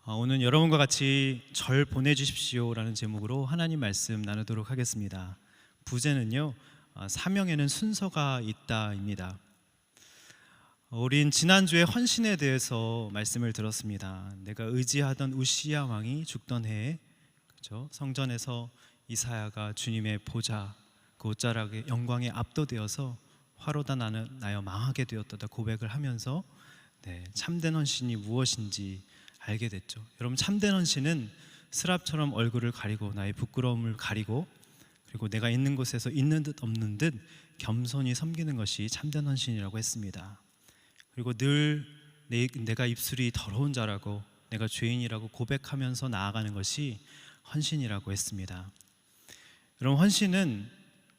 오늘 여러분과 같이 절 보내주십시오라는 제목으로 하나님 말씀 나누도록 하겠습니다. 부제는요, 사명에는 순서가 있다입니다. 우린 지난주에 헌신에 대해서 말씀을 들었습니다. 내가 의지하던 우시야 왕이 죽던 해에, 그렇죠? 성전에서 이사야가 주님의 보좌, 그 옷자락의 영광에 압도되어서 화로다 나여 망하게 되었다 고백을 하면서 참된 헌신이 무엇인지 알게 됐죠. 여러분, 참된 헌신은 스랍처럼 얼굴을 가리고 나의 부끄러움을 가리고, 그리고 내가 있는 곳에서 있는 듯 없는 듯 겸손히 섬기는 것이 참된 헌신이라고 했습니다. 그리고 늘 내가 입술이 더러운 자라고, 내가 죄인이라고 고백하면서 나아가는 것이 헌신이라고 했습니다. 여러분, 헌신은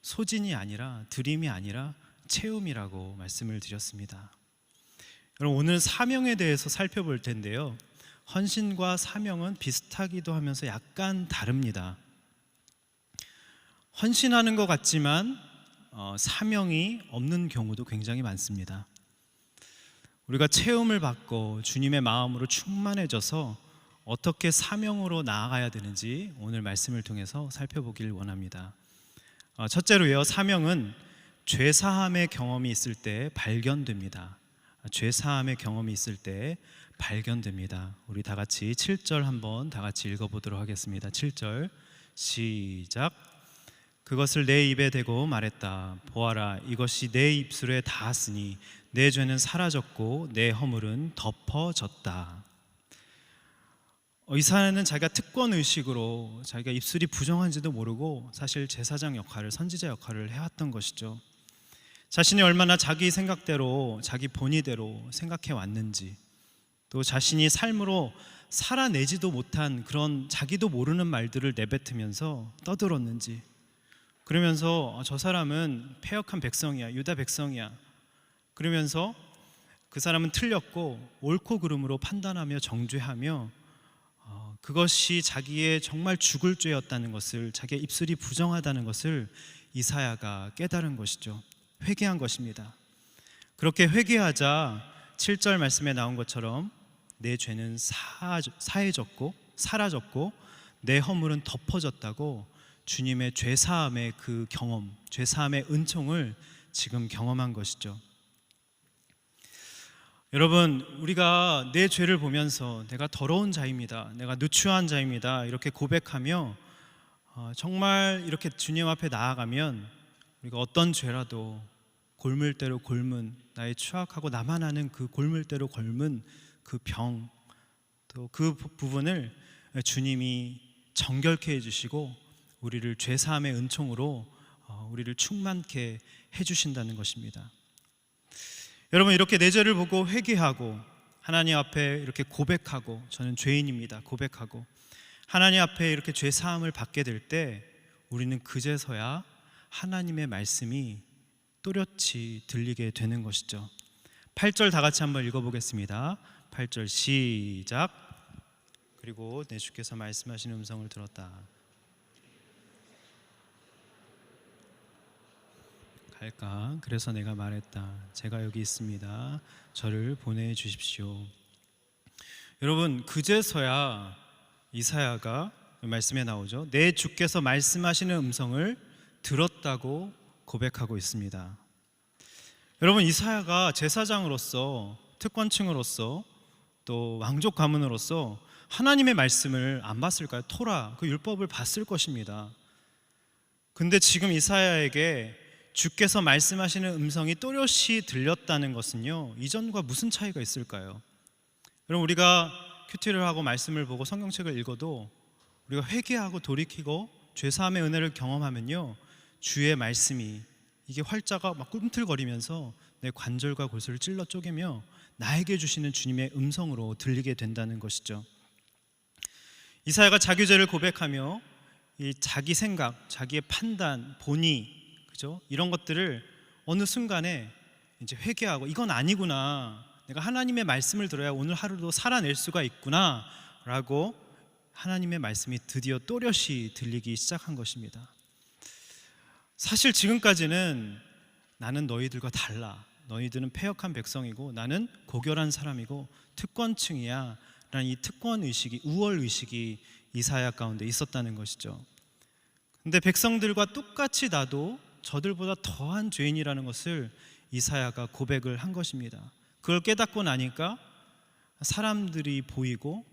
소진이 아니라 드림이 아니라 체험이라고 말씀을 드렸습니다. 여러분, 오늘 사명에 대해서 살펴볼 텐데요, 헌신과 사명은 비슷하기도 하면서 약간 다릅니다. 헌신하는 것 같지만 사명이 없는 경우도 굉장히 많습니다. 우리가 체험을 받고 주님의 마음으로 충만해져서 어떻게 사명으로 나아가야 되는지 오늘 말씀을 통해서 살펴보길 원합니다. 첫째로요, 사명은 죄사함의 경험이 있을 때 발견됩니다. 죄사함의 경험이 있을 때 발견됩니다. 우리 다 같이 7절 한번 다 같이 읽어보도록 하겠습니다. 7절 시작. 그것을 내 입에 대고 말했다. 보아라, 이것이 내 입술에 닿았으니 내 죄는 사라졌고 내 허물은 덮어졌다. 이사야는 자기가 특권의식으로 자기가 입술이 부정한지도 모르고 사실 제사장 역할을, 선지자 역할을 해왔던 것이죠. 자신이 얼마나 자기 생각대로, 자기 본의대로 생각해 왔는지, 또 자신이 삶으로 살아내지도 못한 그런 자기도 모르는 말들을 내뱉으면서 떠들었는지, 그러면서 저 사람은 패역한 백성이야, 유다 백성이야, 그러면서 그 사람은 틀렸고 옳고 그름으로 판단하며 정죄하며 그것이 자기의 정말 죽을 죄였다는 것을, 자기의 입술이 부정하다는 것을 이사야가 깨달은 것이죠. 회개한 것입니다. 그렇게 회개하자 7절 말씀에 나온 것처럼 내 죄는 사해졌고 사라졌고 내 허물은 덮어졌다고 주님의 죄사함의 그 경험, 죄사함의 은총을 지금 경험한 것이죠. 여러분, 우리가 내 죄를 보면서 내가 더러운 자입니다, 내가 누추한 자입니다 이렇게 고백하며 정말 이렇게 주님 앞에 나아가면 우리가 어떤 죄라도 골물대로 골문, 나의 추악하고 나만 아는 그 골물대로 골문 그 병, 또 그 부분을 주님이 정결케 해주시고 우리를 죄사함의 은총으로 우리를 충만케 해주신다는 것입니다. 여러분, 이렇게 내 죄를 보고 회개하고 하나님 앞에 이렇게 고백하고, 저는 죄인입니다 고백하고 하나님 앞에 이렇게 죄사함을 받게 될 때 우리는 그제서야 하나님의 말씀이 또렷이 들리게 되는 것이죠. 8절 다 같이 한번 읽어보겠습니다. 8절 시작. 그리고 내 주께서 말씀하시는 음성을 들었다. 갈까? 그래서 내가 말했다. 제가 여기 있습니다. 저를 보내주십시오. 여러분, 그제서야 이사야가 말씀에 나오죠. 내 주께서 말씀하시는 음성을 들었다고 고백하고 있습니다. 여러분, 이사야가 제사장으로서, 특권층으로서, 또 왕족 가문으로서 하나님의 말씀을 안 봤을까요? 토라, 그 율법을 봤을 것입니다. 근데 지금 이사야에게 주께서 말씀하시는 음성이 또렷이 들렸다는 것은요, 이전과 무슨 차이가 있을까요? 여러분, 우리가 큐티를 하고 말씀을 보고 성경책을 읽어도 우리가 회개하고 돌이키고 죄사함의 은혜를 경험하면요, 주의 말씀이 이게 활자가 막 꿈틀거리면서 내 관절과 골수를 찔러 쪼개며 나에게 주시는 주님의 음성으로 들리게 된다는 것이죠. 이사야가 자기 죄를 고백하며 이 자기 생각, 자기의 판단, 본의, 그죠? 이런 것들을 어느 순간에 이제 회개하고, 이건 아니구나, 내가 하나님의 말씀을 들어야 오늘 하루도 살아낼 수가 있구나 라고 하나님의 말씀이 드디어 또렷이 들리기 시작한 것입니다. 사실 지금까지는 나는 너희들과 달라, 너희들은 패역한 백성이고 나는 고결한 사람이고 특권층이야 이 특권 의식이, 우월 의식이 이사야 가운데 있었다는 것이죠. 근데 백성들과 똑같이 나도 저들보다 더한 죄인이라는 것을 이사야가 고백을 한 것입니다. 그걸 깨닫고 나니까 사람들이 보이고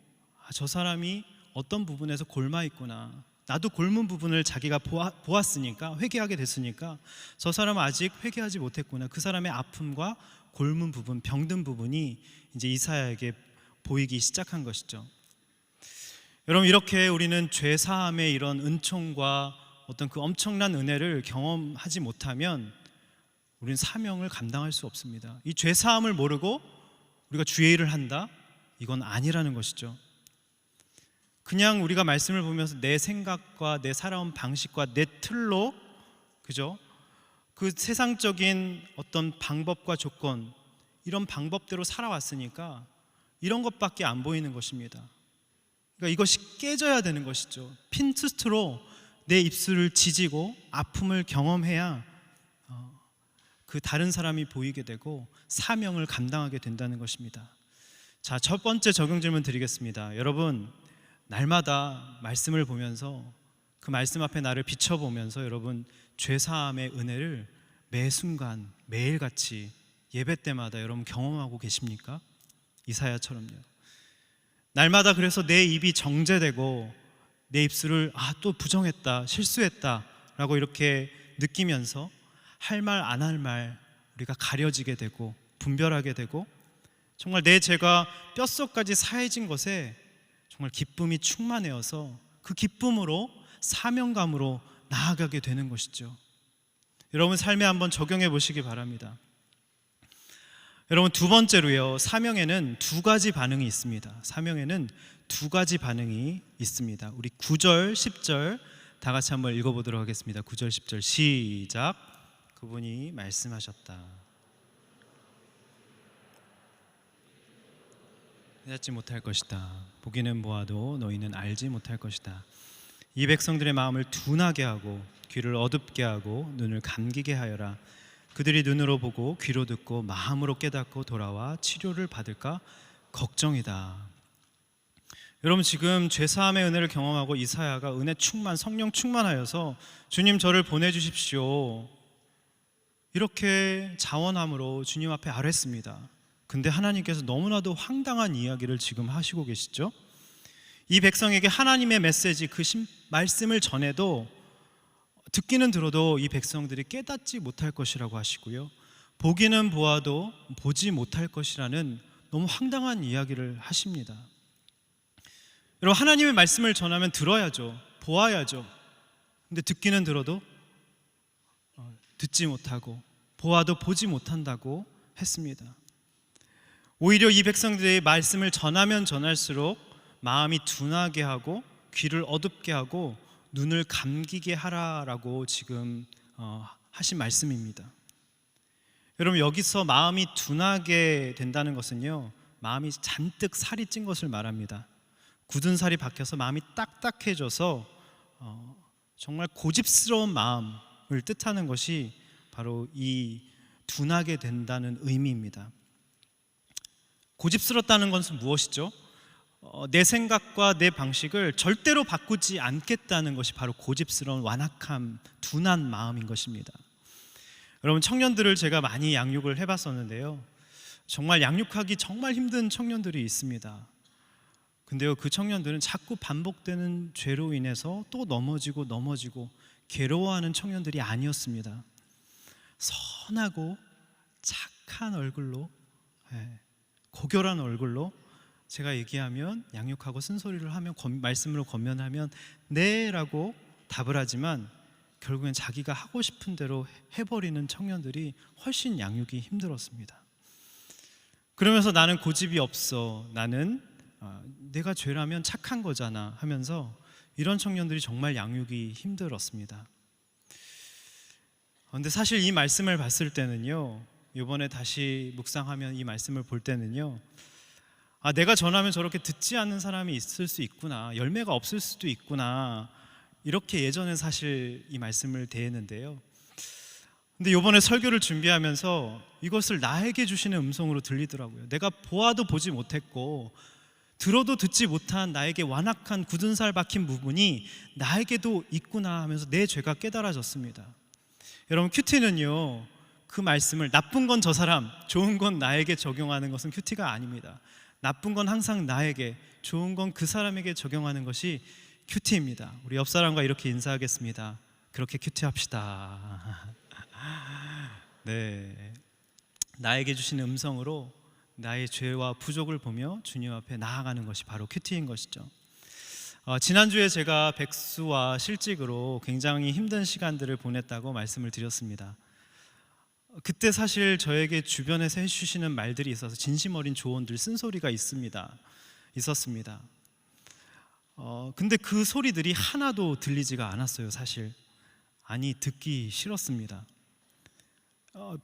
저 사람이 어떤 부분에서 골마 있구나, 나도 골문 부분을 자기가 보았으니까, 회개하게 됐으니까 저 사람은 아직 회개하지 못했구나, 그 사람의 아픔과 골문 부분, 병든 부분이 이제 이사야에게 보이기 시작한 것이죠. 여러분, 이렇게 우리는 죄 사함의 이런 은총과 어떤 그 엄청난 은혜를 경험하지 못하면 우리는 사명을 감당할 수 없습니다. 이 죄 사함을 모르고 우리가 주의 일을 한다? 이건 아니라는 것이죠. 그냥 우리가 말씀을 보면서 내 생각과 내 살아온 방식과 내 틀로, 그죠? 그 세상적인 어떤 방법과 조건, 이런 방법대로 살아왔으니까 이런 것밖에 안 보이는 것입니다. 그러니까 이것이 깨져야 되는 것이죠. 핀투스트로 내 입술을 지지고 아픔을 경험해야 그 다른 사람이 보이게 되고 사명을 감당하게 된다는 것입니다. 자, 첫 번째 적용 질문 드리겠습니다. 여러분, 날마다 말씀을 보면서 그 말씀 앞에 나를 비춰보면서 여러분, 죄사함의 은혜를 매 순간 매일같이 예배 때마다 여러분 경험하고 계십니까? 이사야처럼요. 날마다 그래서 내 입이 정죄되고 내 입술을 또 부정했다, 실수했다 라고 이렇게 느끼면서 할 말 안 할 말 우리가 가려지게 되고 분별하게 되고 정말 내 죄가 뼛속까지 사해진 것에 정말 기쁨이 충만해서 그 기쁨으로 사명감으로 나아가게 되는 것이죠. 여러분 삶에 한번 적용해 보시기 바랍니다. 여러분, 두 번째로요, 사명에는 두 가지 반응이 있습니다. 사명에는 두 가지 반응이 있습니다. 우리 9절, 10절 다 같이 한번 읽어보도록 하겠습니다. 9절, 10절 시작. 그분이 말씀하셨다. 깨닫지 못할 것이다. 보기는 보아도 너희는 알지 못할 것이다. 이 백성들의 마음을 둔하게 하고 귀를 어둡게 하고 눈을 감기게 하여라. 그들이 눈으로 보고 귀로 듣고 마음으로 깨닫고 돌아와 치료를 받을까 걱정이다. 여러분, 지금 죄사함의 은혜를 경험하고 이사야가 은혜 충만, 성령 충만하여서 주님 저를 보내주십시오 이렇게 자원함으로 주님 앞에 아뢰습니다. 근데 하나님께서 너무나도 황당한 이야기를 지금 하시고 계시죠. 이 백성에게 하나님의 메시지, 그 말씀을 전해도 듣기는 들어도 이 백성들이 깨닫지 못할 것이라고 하시고요, 보기는 보아도 보지 못할 것이라는 너무 황당한 이야기를 하십니다. 여러분, 하나님의 말씀을 전하면 들어야죠, 보아야죠. 근데 듣기는 들어도 듣지 못하고 보아도 보지 못한다고 했습니다. 오히려 이 백성들의 말씀을 전하면 전할수록 마음이 둔하게 하고 귀를 어둡게 하고 눈을 감기게 하라라고 지금 하신 말씀입니다. 여러분, 여기서 마음이 둔하게 된다는 것은요, 마음이 잔뜩 살이 찐 것을 말합니다. 굳은 살이 박혀서 마음이 딱딱해져서 정말 고집스러운 마음을 뜻하는 것이 바로 이 둔하게 된다는 의미입니다. 고집스럽다는 것은 무엇이죠? 내 생각과 내 방식을 절대로 바꾸지 않겠다는 것이 바로 고집스러운 완악함, 둔한 마음인 것입니다. 여러분, 청년들을 제가 많이 양육을 해봤었는데요, 정말 양육하기 정말 힘든 청년들이 있습니다. 근데요, 그 청년들은 자꾸 반복되는 죄로 인해서 또 넘어지고 괴로워하는 청년들이 아니었습니다. 선하고 착한 얼굴로, 고결한 얼굴로 제가 얘기하면 양육하고 쓴소리를 하면 말씀으로 권면하면 네 라고 답을 하지만 결국엔 자기가 하고 싶은 대로 해버리는 청년들이 훨씬 양육이 힘들었습니다. 그러면서 나는 고집이 없어, 나는 내가 죄라면 착한 거잖아 하면서 이런 청년들이 정말 양육이 힘들었습니다. 그런데 사실 이 말씀을 봤을 때는요, 이번에 다시 묵상하면 이 말씀을 볼 때는요, 내가 전하면 저렇게 듣지 않는 사람이 있을 수 있구나, 열매가 없을 수도 있구나, 이렇게 예전에 사실 이 말씀을 대했는데요, 근데 이번에 설교를 준비하면서 이것을 나에게 주시는 음성으로 들리더라고요. 내가 보아도 보지 못했고 들어도 듣지 못한 나에게 완악한 굳은 살 박힌 부분이 나에게도 있구나 하면서 내 죄가 깨달아졌습니다. 여러분, 큐티는요, 그 말씀을 나쁜 건 저 사람, 좋은 건 나에게 적용하는 것은 큐티가 아닙니다. 나쁜 건 항상 나에게, 좋은 건 그 사람에게 적용하는 것이 큐티입니다. 우리 옆 사람과 이렇게 인사하겠습니다. 그렇게 큐티합시다. 네, 나에게 주신 음성으로 나의 죄와 부족을 보며 주님 앞에 나아가는 것이 바로 큐티인 것이죠. 지난주에 제가 백수와 실직으로 굉장히 힘든 시간들을 보냈다고 말씀을 드렸습니다. 그때 사실 저에게 주변에서 해주시는 말들이 있어서 진심 어린 조언들, 쓴소리가 있었습니다. 근데 그 소리들이 하나도 들리지가 않았어요. 사실 아니, 듣기 싫었습니다.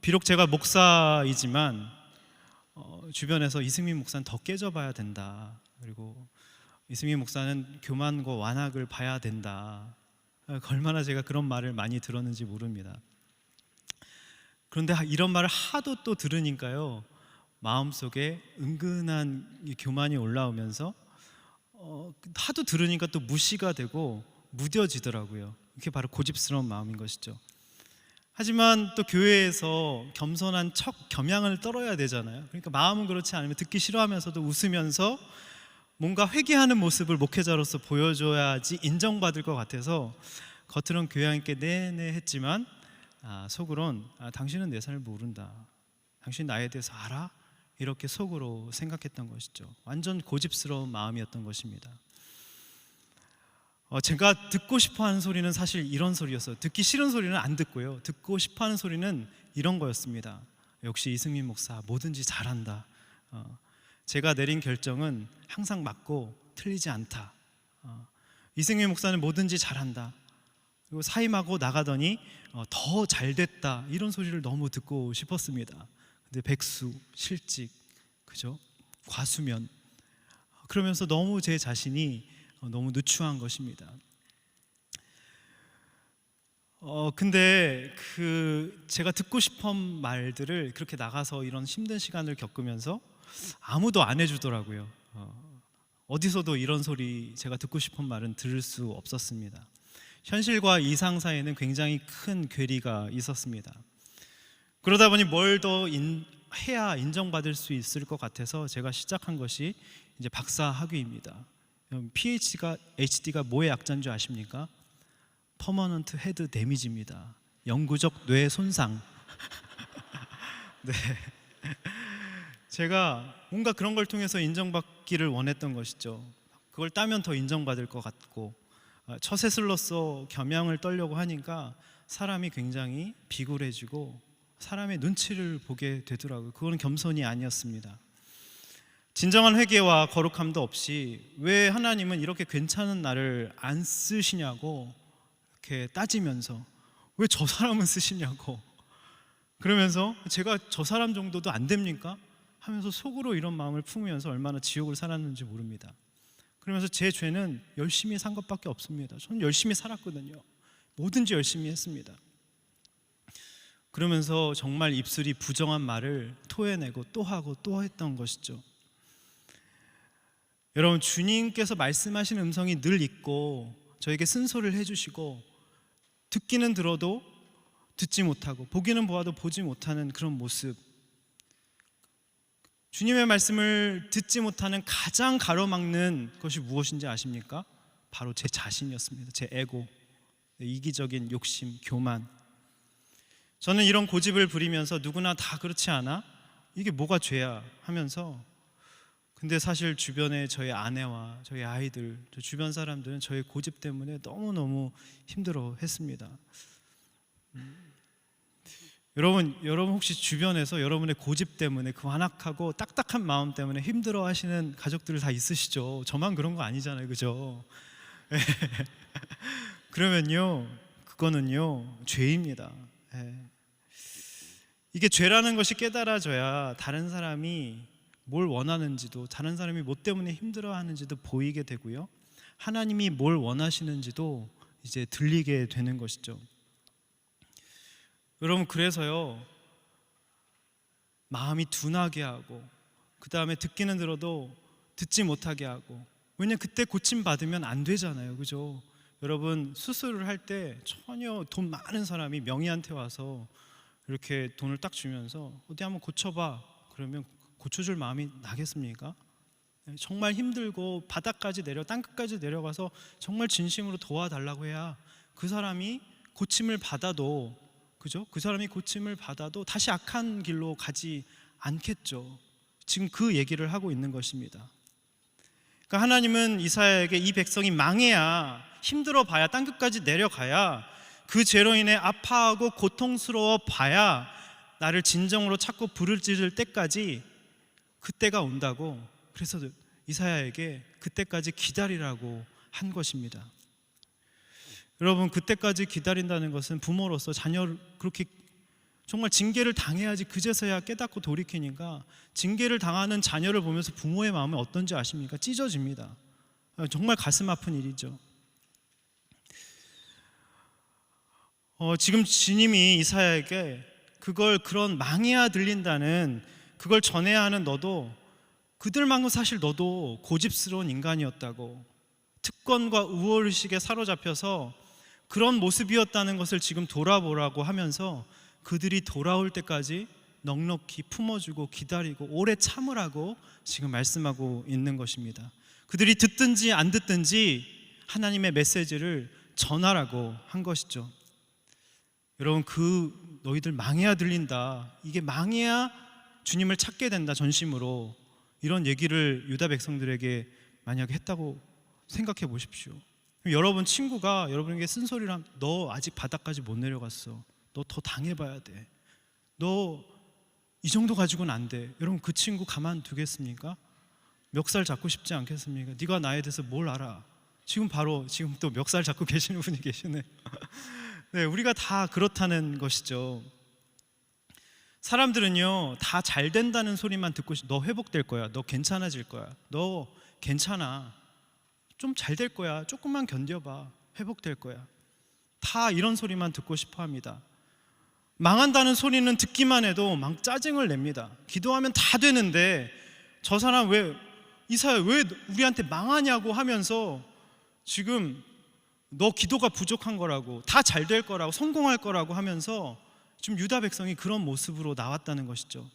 비록 제가 목사이지만 주변에서 이승민 목사는 더 깨져봐야 된다, 그리고 이승민 목사는 교만과 완악을 봐야 된다, 얼마나 제가 그런 말을 많이 들었는지 모릅니다. 그런데 이런 말을 하도 또 들으니까요, 마음속에 은근한 교만이 올라오면서 하도 들으니까 또 무시가 되고 무뎌지더라고요. 이게 바로 고집스러운 마음인 것이죠. 하지만 또 교회에서 겸손한 척 겸양을 떨어야 되잖아요. 그러니까 마음은 그렇지 않으면 듣기 싫어하면서도 웃으면서 뭔가 회개하는 모습을 목회자로서 보여줘야지 인정받을 것 같아서 겉으론 교양 있게 네네 했지만 속으론 당신은 내 삶을 모른다, 당신 나에 대해서 알아? 이렇게 속으로 생각했던 것이죠. 완전 고집스러운 마음이었던 것입니다. 제가 듣고 싶어하는 소리는 사실 이런 소리였어요. 듣기 싫은 소리는 안 듣고요, 듣고 싶어하는 소리는 이런 거였습니다. 역시 이승민 목사 뭐든지 잘한다. 제가 내린 결정은 항상 맞고 틀리지 않다. 이승민 목사는 뭐든지 잘한다. 그리고 사임하고 나가더니 더 잘됐다. 이런 소리를 너무 듣고 싶었습니다. 근데 백수, 실직, 그죠? 과수면. 그러면서 너무 제 자신이 너무 누추한 것입니다. 근데 제가 듣고 싶은 말들을 그렇게 나가서 이런 힘든 시간을 겪으면서 아무도 안 해주더라고요. 어디서도 이런 소리, 제가 듣고 싶은 말은 들을 수 없었습니다. 현실과 이상 사이에는 굉장히 큰 괴리가 있었습니다. 그러다 보니 뭘 더 해야 인정받을 수 있을 것 같아서 제가 시작한 것이 이제 박사 학위입니다. PhD가 뭐의 약자인 줄 아십니까? 퍼머넌트 헤드 데미지입니다. 영구적 뇌 손상. 네, 제가 뭔가 그런 걸 통해서 인정받기를 원했던 것이죠. 그걸 따면 더 인정받을 것 같고, 처세술로서 겸양을 떨려고 하니까 사람이 굉장히 비굴해지고 사람의 눈치를 보게 되더라고요. 그거는 겸손이 아니었습니다. 진정한 회개와 거룩함도 없이 왜 하나님은 이렇게 괜찮은 나를 안 쓰시냐고 이렇게 따지면서, 왜 저 사람은 쓰시냐고, 그러면서 제가 저 사람 정도도 안 됩니까? 하면서 속으로 이런 마음을 품으면서 얼마나 지옥을 살았는지 모릅니다. 그러면서 제 죄는 열심히 산 것밖에 없습니다. 저는 열심히 살았거든요. 뭐든지 열심히 했습니다. 그러면서 정말 입술이 부정한 말을 토해내고 또 하고 또 했던 것이죠. 여러분, 주님께서 말씀하신 음성이 늘 있고 저에게 쓴소리를 해주시고 듣기는 들어도 듣지 못하고 보기는 보아도 보지 못하는 그런 모습, 주님의 말씀을 듣지 못하는 가장 가로막는 것이 무엇인지 아십니까? 바로 제 자신이었습니다. 제 에고, 이기적인 욕심, 교만. 저는 이런 고집을 부리면서 누구나 다 그렇지 않아? 이게 뭐가 죄야? 하면서, 근데 사실 주변에 저희 아내와 저희 아이들, 저 주변 사람들은 저의 고집 때문에 너무너무 힘들어 했습니다. 여러분 혹시 주변에서 여러분의 고집 때문에, 그 완악하고 딱딱한 마음 때문에 힘들어 하시는 가족들 다 있으시죠? 저만 그런 거 아니잖아요, 그죠? 그러면요, 그거는요 죄입니다. 이게 죄라는 것이 깨달아져야 다른 사람이 뭘 원하는지도, 다른 사람이 뭐 때문에 힘들어하는지도 보이게 되고요, 하나님이 뭘 원하시는지도 이제 들리게 되는 것이죠. 여러분, 그래서요, 마음이 둔하게 하고 그 다음에 듣기는 들어도 듣지 못하게 하고, 왜냐면 그때 고침 받으면 안 되잖아요, 그죠? 여러분, 수술을 할 때 전혀 돈 많은 사람이 명의한테 와서 이렇게 돈을 딱 주면서 어디 한번 고쳐봐 그러면 고쳐줄 마음이 나겠습니까? 정말 힘들고 바닥까지 땅끝까지 내려가서 정말 진심으로 도와달라고 해야 그 사람이 고침을 받아도, 그죠? 그 사람이 고침을 받아도 다시 악한 길로 가지 않겠죠. 지금 그 얘기를 하고 있는 것입니다. 그러니까 하나님은 이사야에게 이 백성이 망해야, 힘들어 봐야, 땅끝까지 내려가야, 그 죄로 인해 아파하고 고통스러워 봐야 나를 진정으로 찾고 부르짖을 때까지, 그때가 온다고, 그래서 이사야에게 그때까지 기다리라고 한 것입니다. 여러분, 그때까지 기다린다는 것은 부모로서 자녀를 그렇게 정말 징계를 당해야지 그제서야 깨닫고 돌이키니까, 징계를 당하는 자녀를 보면서 부모의 마음이 어떤지 아십니까? 찢어집니다. 정말 가슴 아픈 일이죠. 지금 주님이 이사야에게 그걸, 그런 망해야 들린다는 그걸 전해야 하는 너도, 그들만큼 사실 너도 고집스러운 인간이었다고, 특권과 우월의식에 사로잡혀서 그런 모습이었다는 것을 지금 돌아보라고 하면서 그들이 돌아올 때까지 넉넉히 품어주고 기다리고 오래 참으라고 지금 말씀하고 있는 것입니다. 그들이 듣든지 안 듣든지 하나님의 메시지를 전하라고 한 것이죠. 여러분, 그 너희들 망해야 들린다, 이게 망해야 주님을 찾게 된다, 전심으로, 이런 얘기를 유다 백성들에게 만약에 했다고 생각해 보십시오. 여러분 친구가 여러분에게 쓴소리를 하면, 너 아직 바닥까지 못 내려갔어, 너 더 당해봐야 돼, 너 이 정도 가지고는 안 돼. 여러분, 그 친구 가만두겠습니까? 멱살 잡고 싶지 않겠습니까? 네가 나에 대해서 뭘 알아? 지금 또 멱살 잡고 계시는 분이 계시네. 네, 우리가 다 그렇다는 것이죠. 사람들은요, 다 잘 된다는 소리만 듣고, 너 회복될 거야, 너 괜찮아질 거야, 너 괜찮아, 좀 잘 될 거야, 조금만 견뎌봐, 회복될 거야, 다 이런 소리만 듣고 싶어 합니다. 망한다는 소리는 듣기만 해도 막 짜증을 냅니다. 기도하면 다 되는데 저 사람 이사야 왜 우리한테 망하냐고 하면서, 지금 너 기도가 부족한 거라고, 다 잘 될 거라고, 성공할 거라고 하면서 지금 유다 백성이 그런 모습으로 나왔다는 것이죠.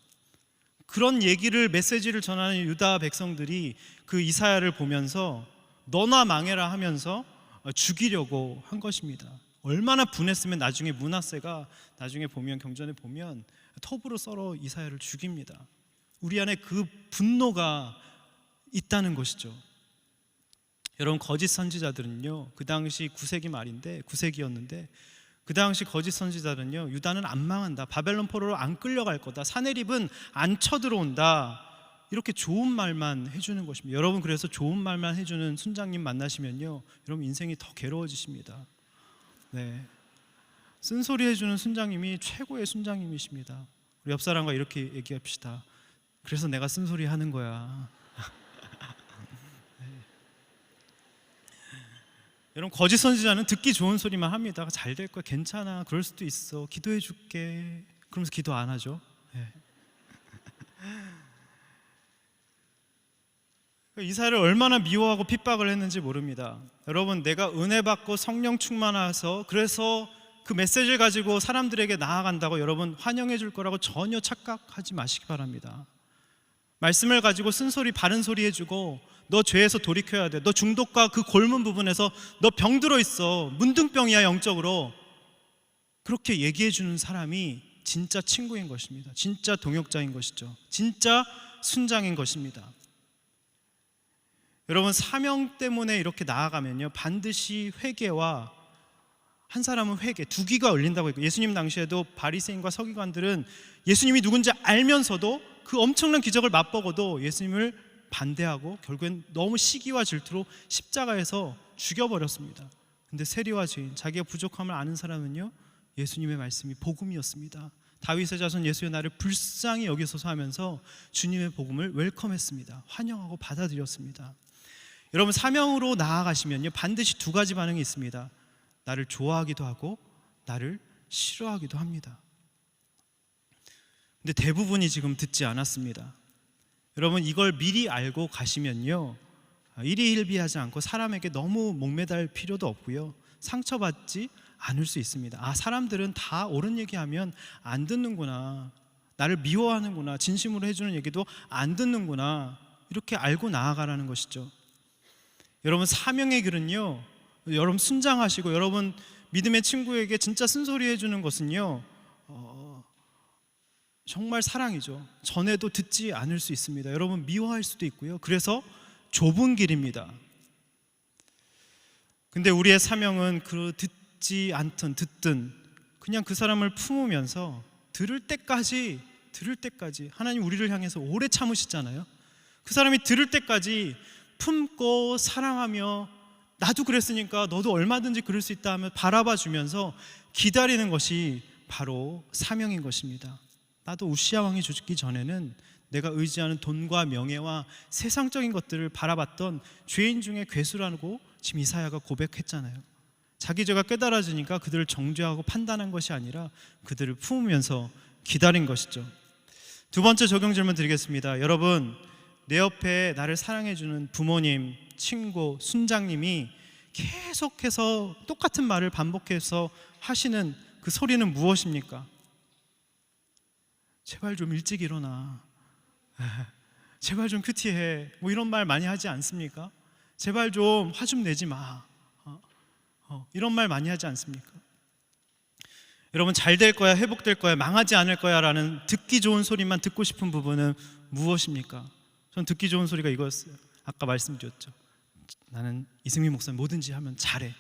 그런 얘기를, 메시지를 전하는 유다 백성들이 그 이사야를 보면서 너나 망해라 하면서 죽이려고 한 것입니다. 얼마나 분했으면 나중에 므낫세가 나중에 보면, 경전에 보면 톱으로 썰어 이사야를 죽입니다. 우리 안에 그 분노가 있다는 것이죠. 여러분, 거짓 선지자들은요, 그 당시 9세기 말인데, 9세기였는데 그 당시 거짓 선지자들은요, 유다는 안 망한다, 바벨론 포로로 안 끌려갈 거다, 사내립은 안 쳐들어온다, 이렇게 좋은 말만 해주는 것입니다. 여러분, 그래서 좋은 말만 해주는 순장님 만나시면요, 여러분 인생이 더 괴로워지십니다. 네, 쓴소리 해주는 순장님이 최고의 순장님이십니다. 우리 옆 사람과 이렇게 얘기합시다. 그래서 내가 쓴소리 하는 거야. 네. 여러분, 거짓 선지자는 듣기 좋은 소리만 합니다. 잘 될 거야, 괜찮아, 그럴 수도 있어, 기도해 줄게, 그러면서 기도 안 하죠. 네. 이사야를 얼마나 미워하고 핍박을 했는지 모릅니다. 여러분, 내가 은혜 받고 성령 충만해서 그래서 그 메시지를 가지고 사람들에게 나아간다고 여러분 환영해 줄 거라고 전혀 착각하지 마시기 바랍니다. 말씀을 가지고 쓴소리, 바른 소리 해주고, 너 죄에서 돌이켜야 돼, 너 중독과 그 골문 부분에서 너 병 들어 있어, 문둥병이야 영적으로, 그렇게 얘기해 주는 사람이 진짜 친구인 것입니다. 진짜 동역자인 것이죠. 진짜 순장인 것입니다. 여러분, 사명 때문에 이렇게 나아가면요, 반드시 회개와, 한 사람은 회개, 두 귀가 열린다고 했고, 예수님 당시에도 바리새인과 서기관들은 예수님이 누군지 알면서도 그 엄청난 기적을 맛보고도 예수님을 반대하고 결국엔 너무 시기와 질투로 십자가에서 죽여버렸습니다. 근데 세리와 죄인, 자기가 부족함을 아는 사람은요, 예수님의 말씀이 복음이었습니다. 다윗의 자손 예수의 나를 불쌍히 여기소서 하면서 주님의 복음을 웰컴했습니다. 환영하고 받아들였습니다. 여러분, 사명으로 나아가시면요, 반드시 두 가지 반응이 있습니다. 나를 좋아하기도 하고 나를 싫어하기도 합니다. 근데 대부분이 지금 듣지 않았습니다. 여러분, 이걸 미리 알고 가시면요, 일희일비하지 않고 사람에게 너무 목매달 필요도 없고요, 상처받지 않을 수 있습니다. 사람들은 다 옳은 얘기하면 안 듣는구나, 나를 미워하는구나, 진심으로 해주는 얘기도 안 듣는구나, 이렇게 알고 나아가라는 것이죠. 여러분, 사명의 길은요, 여러분 순장하시고 여러분 믿음의 친구에게 진짜 쓴소리 해주는 것은요, 정말 사랑이죠. 전에도 듣지 않을 수 있습니다. 여러분, 미워할 수도 있고요. 그래서 좁은 길입니다. 근데 우리의 사명은 그 듣지 않든 듣든 그냥 그 사람을 품으면서 들을 때까지 하나님 우리를 향해서 오래 참으시잖아요. 그 사람이 들을 때까지 품고 사랑하며, 나도 그랬으니까 너도 얼마든지 그럴 수 있다 하며 바라봐 주면서 기다리는 것이 바로 사명인 것입니다. 나도 우시야 왕이 죽기 전에는 내가 의지하는 돈과 명예와 세상적인 것들을 바라봤던 죄인 중에 괴수라고 지금 이사야가 고백했잖아요. 자기 죄가 깨달아지니까 그들을 정죄하고 판단한 것이 아니라 그들을 품으면서 기다린 것이죠. 두 번째 적용 질문 드리겠습니다. 여러분, 내 옆에 나를 사랑해주는 부모님, 친구, 순장님이 계속해서 똑같은 말을 반복해서 하시는 그 소리는 무엇입니까? 제발 좀 일찍 일어나, 제발 좀 큐티해, 뭐 이런 말 많이 하지 않습니까? 제발 좀 화 좀 내지 마, 이런 말 많이 하지 않습니까? 여러분, 잘 될 거야, 회복될 거야, 망하지 않을 거야 라는 듣기 좋은 소리만 듣고 싶은 부분은 무엇입니까? 전 듣기 좋은 소리가 이거였어요. 아까 말씀드렸죠. 나는 이승민 목사님 뭐든지 하면 잘해,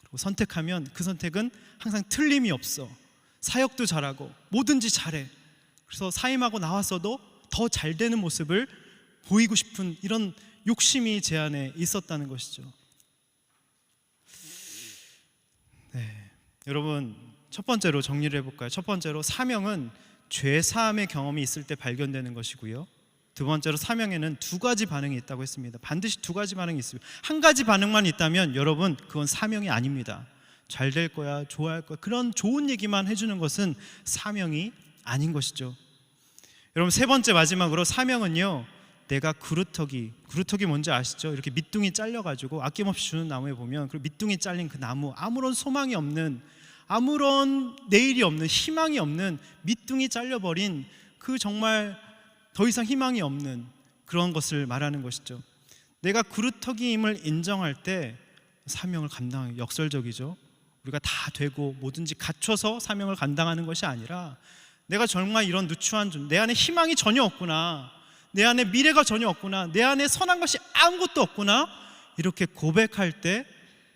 그리고 선택하면 그 선택은 항상 틀림이 없어, 사역도 잘하고 뭐든지 잘해, 그래서 사임하고 나왔어도 더 잘 되는 모습을 보이고 싶은 이런 욕심이 제 안에 있었다는 것이죠. 네, 여러분, 첫 번째로 정리를 해볼까요? 첫 번째로 사명은 죄사함의 경험이 있을 때 발견되는 것이고요, 두 번째로 사명에는 두 가지 반응이 있다고 했습니다. 반드시 두 가지 반응이 있습니다. 한 가지 반응만 있다면 여러분, 그건 사명이 아닙니다. 잘 될 거야, 좋아할 거야, 그런 좋은 얘기만 해주는 것은 사명이 아닌 것이죠. 여러분, 세 번째 마지막으로 사명은요, 내가 그루터기 뭔지 아시죠? 이렇게 밑둥이 잘려가지고 아낌없이 주는 나무에 보면 그 밑둥이 잘린 그 나무, 아무런 소망이 없는, 아무런 내일이 없는, 희망이 없는 밑둥이 잘려버린 그 정말 더 이상 희망이 없는 그런 것을 말하는 것이죠. 내가 그루터기임을 인정할 때 사명을 감당하기 역설적이죠. 우리가 다 되고 뭐든지 갖춰서 사명을 감당하는 것이 아니라, 내가 정말 이런 누추한 존재, 내 안에 희망이 전혀 없구나, 내 안에 미래가 전혀 없구나, 내 안에 선한 것이 아무것도 없구나, 이렇게 고백할 때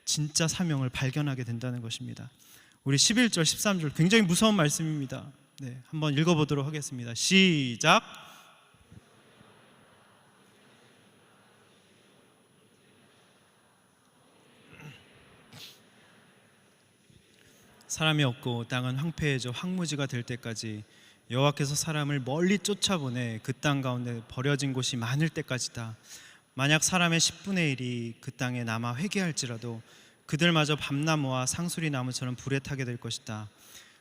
진짜 사명을 발견하게 된다는 것입니다. 우리 11절 13절 굉장히 무서운 말씀입니다. 네, 한번 읽어보도록 하겠습니다. 시작. 사람이 없고 땅은 황폐해져 황무지가 될 때까지 여호와께서 사람을 멀리 쫓아보내 그 땅 가운데 버려진 곳이 많을 때까지다. 만약 사람의 10분의 1이 그 땅에 남아 회개할지라도 그들마저 밤나무와 상수리 나무처럼 불에 타게 될 것이다.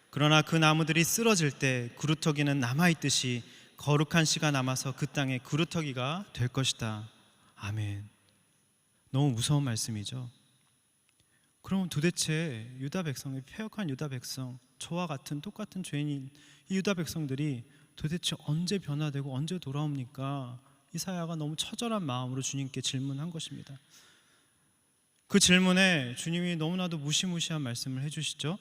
그러나 그 나무들이 쓰러질 때 그루터기는 남아있듯이 거룩한 씨가 남아서 그 땅에 그루터기가 될 것이다. 아멘. 너무 무서운 말씀이죠. 그럼 도대체 유다 백성의 패역한 유다 백성, 저와 같은 똑같은 죄인인 이 유다 백성들이 도대체 언제 변화되고 언제 돌아옵니까? 이사야가 너무 처절한 마음으로 주님께 질문한 것입니다. 그 질문에 주님이 너무나도 무시무시한 말씀을 해주시죠.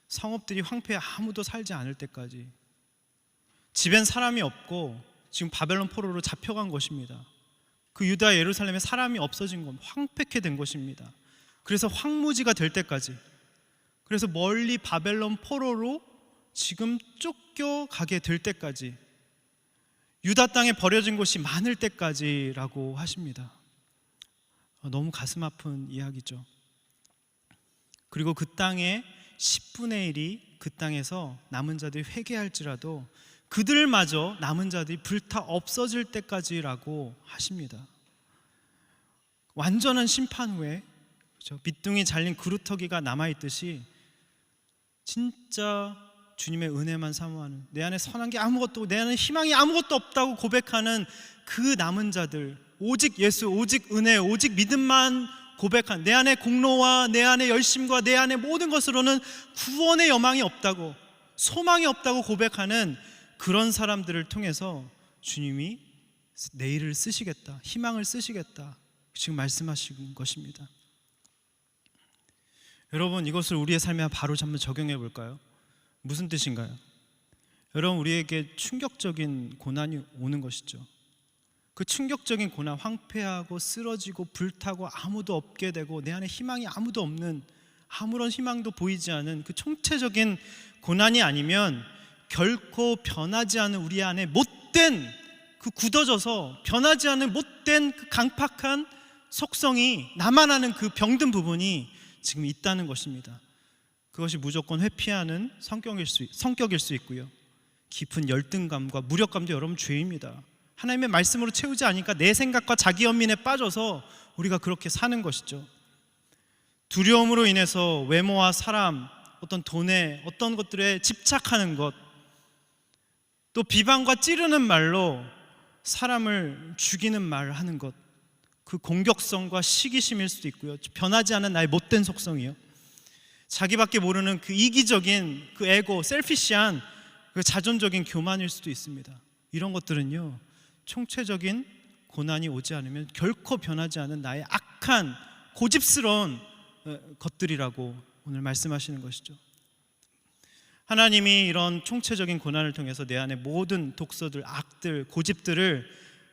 성읍들이 황폐해 아무도 살지 않을 때까지, 집엔 사람이 없고 지금 바벨론 포로로 잡혀간 것입니다. 그 유다 예루살렘에 사람이 없어진 것, 황폐케 된 것입니다. 그래서 황무지가 될 때까지, 그래서 멀리 바벨론 포로로 지금 쫓겨가게 될 때까지, 유다 땅에 버려진 곳이 많을 때까지라고 하십니다. 너무 가슴 아픈 이야기죠. 그리고 그 땅의 10분의 1이 그 땅에서 남은 자들이 회개할지라도 그들마저 남은 자들이 불타 없어질 때까지라고 하십니다. 완전한 심판 후에, 그렇죠? 밑둥이 잘린 그루터기가 남아있듯이 진짜 주님의 은혜만 사모하는, 내 안에 선한 게 아무것도 없고 내 안에 희망이 아무것도 없다고 고백하는 그 남은 자들, 오직 예수, 오직 은혜, 오직 믿음만 고백한, 내 안에 공로와 내 안에 열심과 내 안에 모든 것으로는 구원의 여망이 없다고, 소망이 없다고 고백하는 그런 사람들을 통해서 주님이 내일을 쓰시겠다, 희망을 쓰시겠다, 지금 말씀하신 것입니다. 여러분, 이것을 우리의 삶에 바로 한번 적용해 볼까요? 무슨 뜻인가요? 여러분, 우리에게 충격적인 고난이 오는 것이죠. 그 충격적인 고난, 황폐하고 쓰러지고 불타고 아무도 없게 되고 내 안에 희망이 아무도 없는, 아무런 희망도 보이지 않은 그 총체적인 고난이 아니면 결코 변하지 않은 우리 안에 못된, 그 굳어져서 변하지 않은 못된 그 강팍한 속성이, 나만 아는 그 병든 부분이 지금 있다는 것입니다. 그것이 무조건 회피하는 성격일 수 있고요, 깊은 열등감과 무력감도 여러분 죄입니다. 하나님의 말씀으로 채우지 않으니까 내 생각과 자기 연민에 빠져서 우리가 그렇게 사는 것이죠. 두려움으로 인해서 외모와 사람, 어떤 돈에, 어떤 것들에 집착하는 것, 또 비방과 찌르는 말로 사람을 죽이는 말을 하는 것, 그 공격성과 시기심일 수도 있고요, 변하지 않은 나의 못된 속성이요, 자기밖에 모르는 그 이기적인 그 에고, 셀피시한 그 자존적인 교만일 수도 있습니다. 이런 것들은요, 총체적인 고난이 오지 않으면 결코 변하지 않은 나의 악한 고집스러운 것들이라고 오늘 말씀하시는 것이죠. 하나님이 이런 총체적인 고난을 통해서 내 안에 모든 독서들, 악들, 고집들을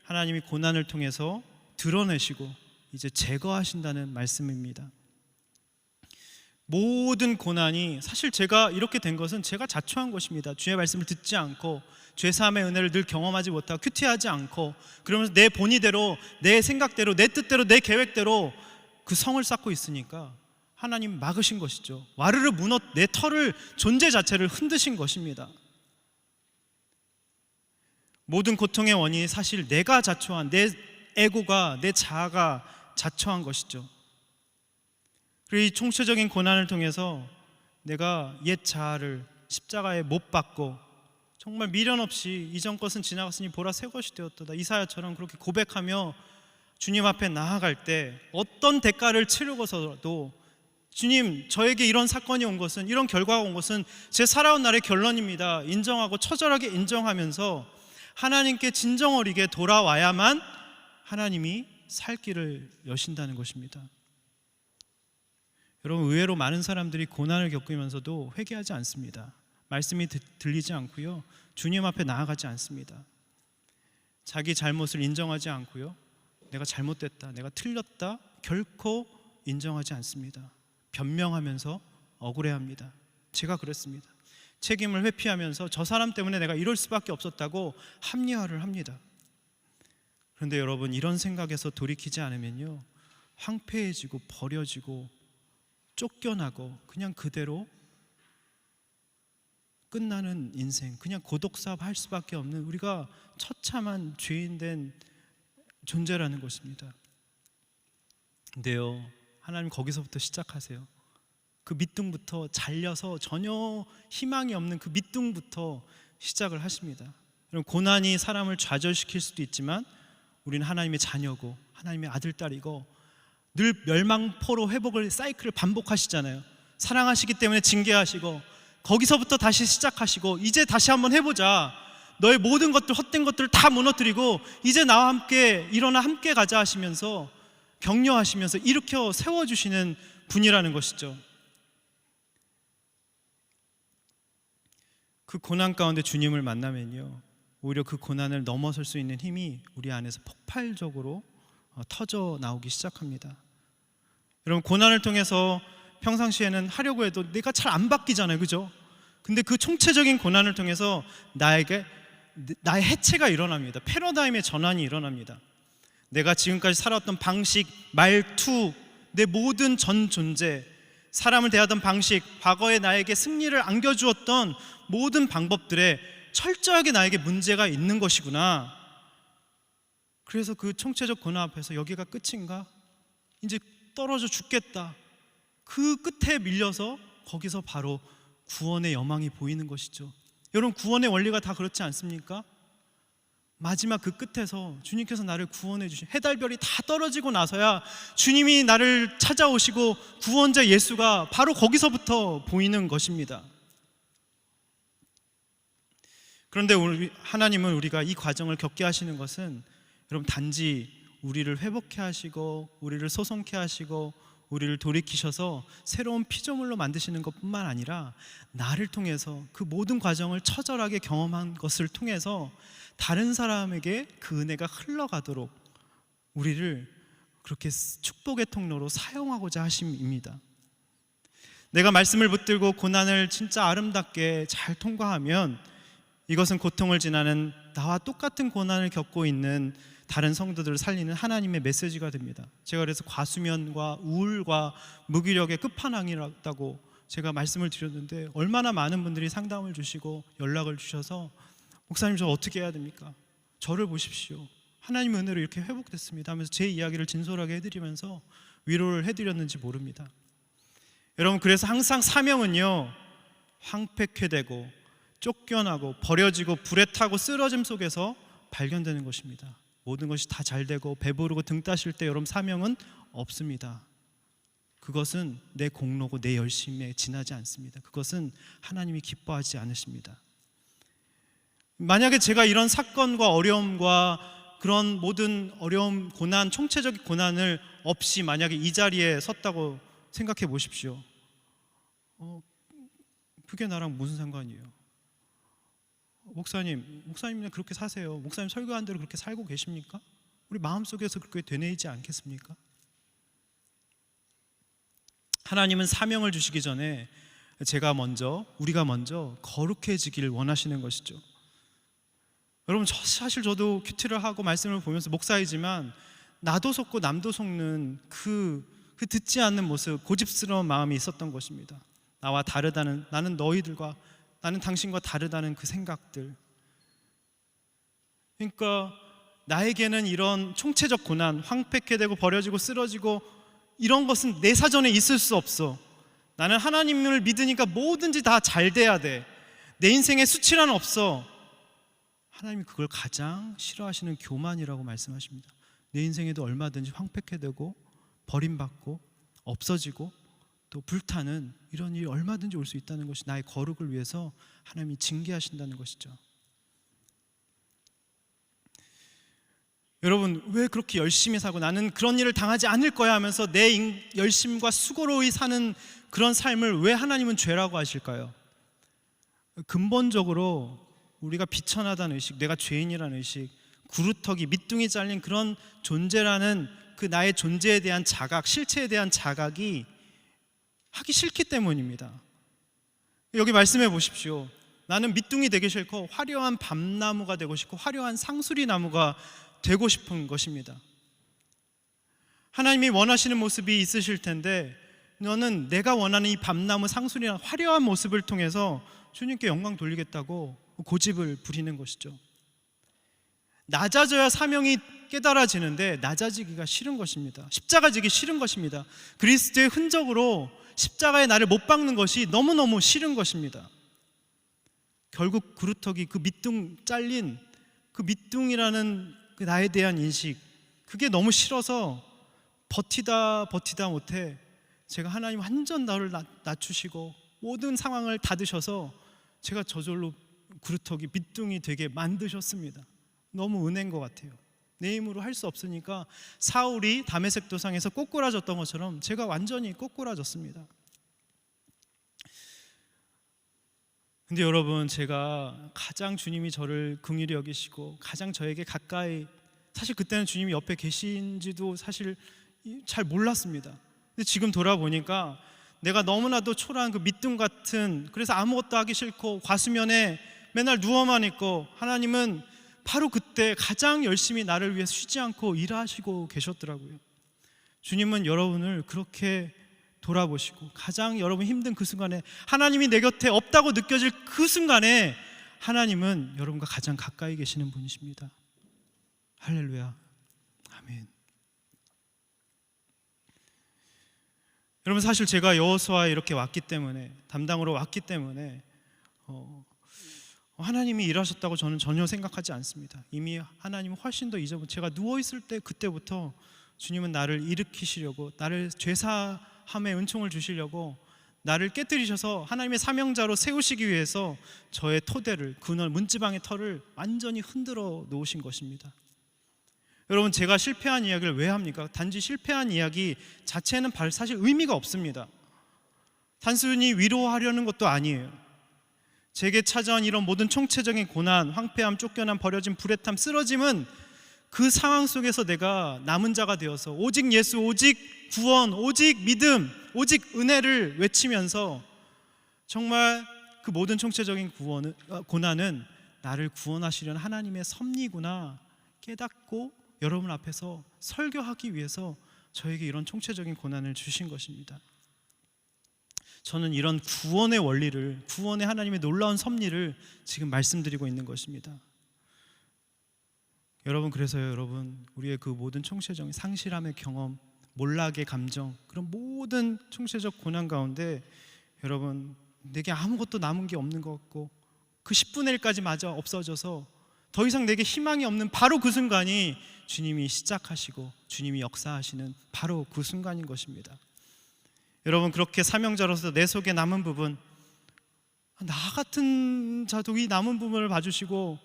하나님이 고난을 통해서 드러내시고 이제 제거하신다는 말씀입니다. 모든 고난이, 사실 제가 이렇게 된 것은 제가 자초한 것입니다. 주의 말씀을 듣지 않고 죄사함의 은혜를 늘 경험하지 못하고 큐티하지 않고, 그러면서 내 본의대로, 내 생각대로, 내 뜻대로, 내 계획대로 그 성을 쌓고 있으니까 하나님 막으신 것이죠. 와르르 무너 내 털을, 존재 자체를 흔드신 것입니다. 모든 고통의 원인이 사실 내가 자초한, 내 에고가, 내 자아가 자초한 것이죠. 그리고 이 총체적인 고난을 통해서 내가 옛 자아를 십자가에 못 박고 정말 미련 없이 이전 것은 지나갔으니 보라 새 것이 되었도다, 이사야처럼 그렇게 고백하며 주님 앞에 나아갈 때 어떤 대가를 치르고서도, 주님, 저에게 이런 사건이 온 것은, 이런 결과가 온 것은 제 살아온 날의 결론입니다, 인정하고 처절하게 인정하면서 하나님께 진정 어리게 돌아와야만 하나님이 살 길을 여신다는 것입니다. 여러분, 의외로 많은 사람들이 고난을 겪으면서도 회개하지 않습니다. 말씀이 들리지 않고요, 주님 앞에 나아가지 않습니다. 자기 잘못을 인정하지 않고요, 내가 잘못됐다, 내가 틀렸다 결코 인정하지 않습니다. 변명하면서 억울해합니다. 제가 그랬습니다. 책임을 회피하면서 저 사람 때문에 내가 이럴 수밖에 없었다고 합리화를 합니다. 그런데 여러분, 이런 생각에서 돌이키지 않으면요, 황폐해지고 버려지고 쫓겨나고 그냥 그대로 끝나는 인생, 그냥 고독사업 할 수밖에 없는 우리가 처참한 죄인된 존재라는 것입니다. 근데요, 하나님 거기서부터 시작하세요. 그 밑둥부터 잘려서 전혀 희망이 없는 그 밑둥부터 시작을 하십니다. 여러분, 고난이 사람을 좌절시킬 수도 있지만 우리는 하나님의 자녀고 하나님의 아들, 딸이고 늘 멸망포로 회복을, 사이클을 반복하시잖아요. 사랑하시기 때문에 징계하시고 거기서부터 다시 시작하시고, 이제 다시 한번 해보자, 너의 모든 것들, 헛된 것들을 다 무너뜨리고 이제 나와 함께 일어나 함께 가자 하시면서 격려하시면서 일으켜 세워주시는 분이라는 것이죠. 그 고난 가운데 주님을 만나면요, 오히려 그 고난을 넘어설 수 있는 힘이 우리 안에서 폭발적으로 터져 나오기 시작합니다. 여러분, 고난을 통해서 평상시에는 하려고 해도 내가 잘 안 바뀌잖아요, 그죠? 근데 그 총체적인 고난을 통해서 나에게 나의 해체가 일어납니다. 패러다임의 전환이 일어납니다. 내가 지금까지 살아왔던 방식, 말투, 내 모든 전 존재, 사람을 대하던 방식, 과거에 나에게 승리를 안겨주었던 모든 방법들에 철저하게 나에게 문제가 있는 것이구나. 그래서 그 총체적 고난 앞에서 여기가 끝인가? 이제 떨어져 죽겠다. 그 끝에 밀려서 거기서 바로 구원의 여망이 보이는 것이죠. 여러분, 구원의 원리가 다 그렇지 않습니까? 마지막 그 끝에서 주님께서 나를 구원해 주신, 해달별이 다 떨어지고 나서야 주님이 나를 찾아오시고 구원자 예수가 바로 거기서부터 보이는 것입니다. 그런데 하나님은 우리가 이 과정을 겪게 하시는 것은 여러분, 단지 우리를 회복해 하시고 우리를 소송케 하시고 우리를 돌이키셔서 새로운 피조물로 만드시는 것뿐만 아니라 나를 통해서 그 모든 과정을 처절하게 경험한 것을 통해서 다른 사람에게 그 은혜가 흘러가도록 우리를 그렇게 축복의 통로로 사용하고자 하심입니다. 내가 말씀을 붙들고 고난을 진짜 아름답게 잘 통과하면 이것은 고통을 지나는 나와 똑같은 고난을 겪고 있는 다른 성도들을 살리는 하나님의 메시지가 됩니다. 제가 그래서 과수면과 우울과 무기력의 끝판왕이라고 제가 말씀을 드렸는데, 얼마나 많은 분들이 상담을 주시고 연락을 주셔서 목사님, 저 어떻게 해야 됩니까? 저를 보십시오, 하나님의 은혜로 이렇게 회복됐습니다 하면서 제 이야기를 진솔하게 해드리면서 위로를 해드렸는지 모릅니다. 여러분, 그래서 항상 사명은요, 황폐케되고 쫓겨나고 버려지고 불에 타고 쓰러짐 속에서 발견되는 것입니다. 모든 것이 다 잘되고 배부르고 등 따실 때 여러분, 사명은 없습니다. 그것은 내 공로고 내 열심에 지나지 않습니다. 그것은 하나님이 기뻐하지 않으십니다. 만약에 제가 이런 사건과 어려움과 그런 모든 어려움, 고난, 총체적인 고난을 없이 만약에 이 자리에 섰다고 생각해 보십시오. 그게 나랑 무슨 상관이에요? 목사님은 그렇게 사세요. 목사님 설교한 대로 그렇게 살고 계십니까? 우리 마음속에서 그렇게 되뇌이지 않겠습니까? 하나님은 사명을 주시기 전에 우리가 먼저 거룩해지길 원하시는 것이죠. 여러분, 사실 저도 큐티를 하고 말씀을 보면서 목사이지만 나도 속고 남도 속는 그 듣지 않는 모습, 고집스러운 마음이 있었던 것입니다. 나와 다르다는, 나는 당신과 다르다는 그 생각들. 그러니까 나에게는 이런 총체적 고난, 황폐케 되고 버려지고 쓰러지고 이런 것은 내 사전에 있을 수 없어. 나는 하나님을 믿으니까 뭐든지 다 잘 돼야 돼. 내 인생에 수치란 없어. 하나님이 그걸 가장 싫어하시는 교만이라고 말씀하십니다. 내 인생에도 얼마든지 황폐케 되고 버림받고 없어지고 또 불타는 이런 일이 얼마든지 올 수 있다는 것이 나의 거룩을 위해서 하나님이 징계하신다는 것이죠. 여러분, 왜 그렇게 열심히 사고 나는 그런 일을 당하지 않을 거야 하면서 내 열심과 수고로이 사는 그런 삶을 왜 하나님은 죄라고 하실까요? 근본적으로 우리가 비천하다는 의식, 내가 죄인이라는 의식, 구루터기, 밑둥이 잘린 그런 존재라는 그 나의 존재에 대한 자각, 실체에 대한 자각이 하기 싫기 때문입니다. 여기 말씀해 보십시오. 나는 밑둥이 되기 싫고 화려한 밤나무가 되고 싶고 화려한 상수리 나무가 되고 싶은 것입니다. 하나님이 원하시는 모습이 있으실 텐데 너는 내가 원하는 이 밤나무, 상수리나 화려한 모습을 통해서 주님께 영광 돌리겠다고 고집을 부리는 것이죠. 낮아져야 사명이 깨달아지는데 낮아지기가 싫은 것입니다. 십자가 지기 싫은 것입니다. 그리스도의 흔적으로 십자가에 나를 못 박는 것이 너무너무 싫은 것입니다. 결국 구루터기, 그 밑둥 잘린 그 밑둥이라는 그 나에 대한 인식, 그게 너무 싫어서 버티다 못해 제가 하나님 완전 나를 낮추시고 모든 상황을 닫으셔서 제가 저절로 구루터기, 밑둥이 되게 만드셨습니다. 너무 은혜인 것 같아요. 내 힘으로 할 수 없으니까 사울이 다메섹 도상에서 꼬꾸라졌던 것처럼 제가 완전히 꼬꾸라졌습니다. 근데 여러분, 제가 가장 주님이 저를 긍휼히 여기시고 가장 저에게 가까이, 사실 그때는 주님이 옆에 계신지도 사실 잘 몰랐습니다. 근데 지금 돌아보니까 내가 너무나도 초라한 그 밑둥 같은, 그래서 아무것도 하기 싫고 과수면에 맨날 누워만 있고, 하나님은 바로 그때 가장 열심히 나를 위해 쉬지 않고 일하시고 계셨더라고요. 주님은 여러분을 그렇게 돌아보시고 가장 여러분 힘든 그 순간에 하나님이 내 곁에 없다고 느껴질 그 순간에 하나님은 여러분과 가장 가까이 계시는 분이십니다. 할렐루야, 아멘. 여러분, 사실 제가 여호수아에 이렇게 왔기 때문에, 담당으로 왔기 때문에 하나님이 일하셨다고 저는 전혀 생각하지 않습니다. 이미 하나님은 훨씬 더 이전부터, 제가 누워있을 때 그때부터 주님은 나를 일으키시려고, 나를 죄사함의 은총을 주시려고 나를 깨뜨리셔서 하나님의 사명자로 세우시기 위해서 저의 토대를, 그늘 문지방의 털을 완전히 흔들어 놓으신 것입니다. 여러분, 제가 실패한 이야기를 왜 합니까? 단지 실패한 이야기 자체는 사실 의미가 없습니다. 단순히 위로하려는 것도 아니에요. 제게 찾아온 이런 모든 총체적인 고난, 황폐함, 쫓겨남, 버려짐, 불의탐, 쓰러짐은 그 상황 속에서 내가 남은 자가 되어서 오직 예수, 오직 구원, 오직 믿음, 오직 은혜를 외치면서 정말 그 모든 총체적인 고난은 나를 구원하시려는 하나님의 섭리구나 깨닫고 여러분 앞에서 설교하기 위해서 저에게 이런 총체적인 고난을 주신 것입니다. 저는 이런 구원의 원리를, 구원의 하나님의 놀라운 섭리를 지금 말씀드리고 있는 것입니다. 여러분, 그래서요, 여러분, 우리의 그 모든 총체적인 상실함의 경험, 몰락의 감정, 그런 모든 총체적 고난 가운데 여러분, 내게 아무것도 남은 게 없는 것 같고 그 10분의 1까지 마저 없어져서 더 이상 내게 희망이 없는 바로 그 순간이 주님이 시작하시고 주님이 역사하시는 바로 그 순간인 것입니다. 여러분, 그렇게 사명자로서 내 속에 남은 부분, 나 같은 자도 이 남은 부분을 봐주시고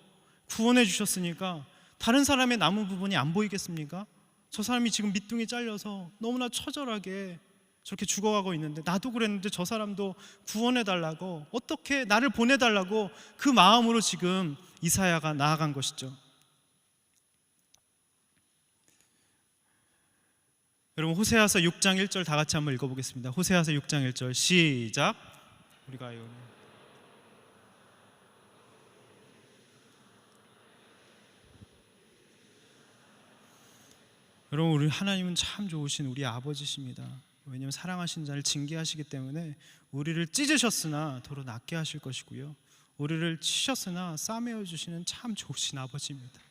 구원해 주셨으니까 다른 사람의 남은 부분이 안 보이겠습니까? 저 사람이 지금 밑둥이 잘려서 너무나 처절하게 저렇게 죽어가고 있는데, 나도 그랬는데 저 사람도 구원해 달라고, 어떻게 나를 보내달라고 그 마음으로 지금 이사야가 나아간 것이죠. 여러분, 호세아서 6장 1절 다 같이 한번 읽어보겠습니다. 호세아서 6장 1절 시작. 우리가 여러분, 우리 하나님은 참 좋으신 우리 아버지십니다. 왜냐하면 사랑하신 자를 징계하시기 때문에 우리를 찢으셨으나 더러 낫게 하실 것이고요, 우리를 치셨으나 싸매어 주시는 참 좋으신 아버지입니다.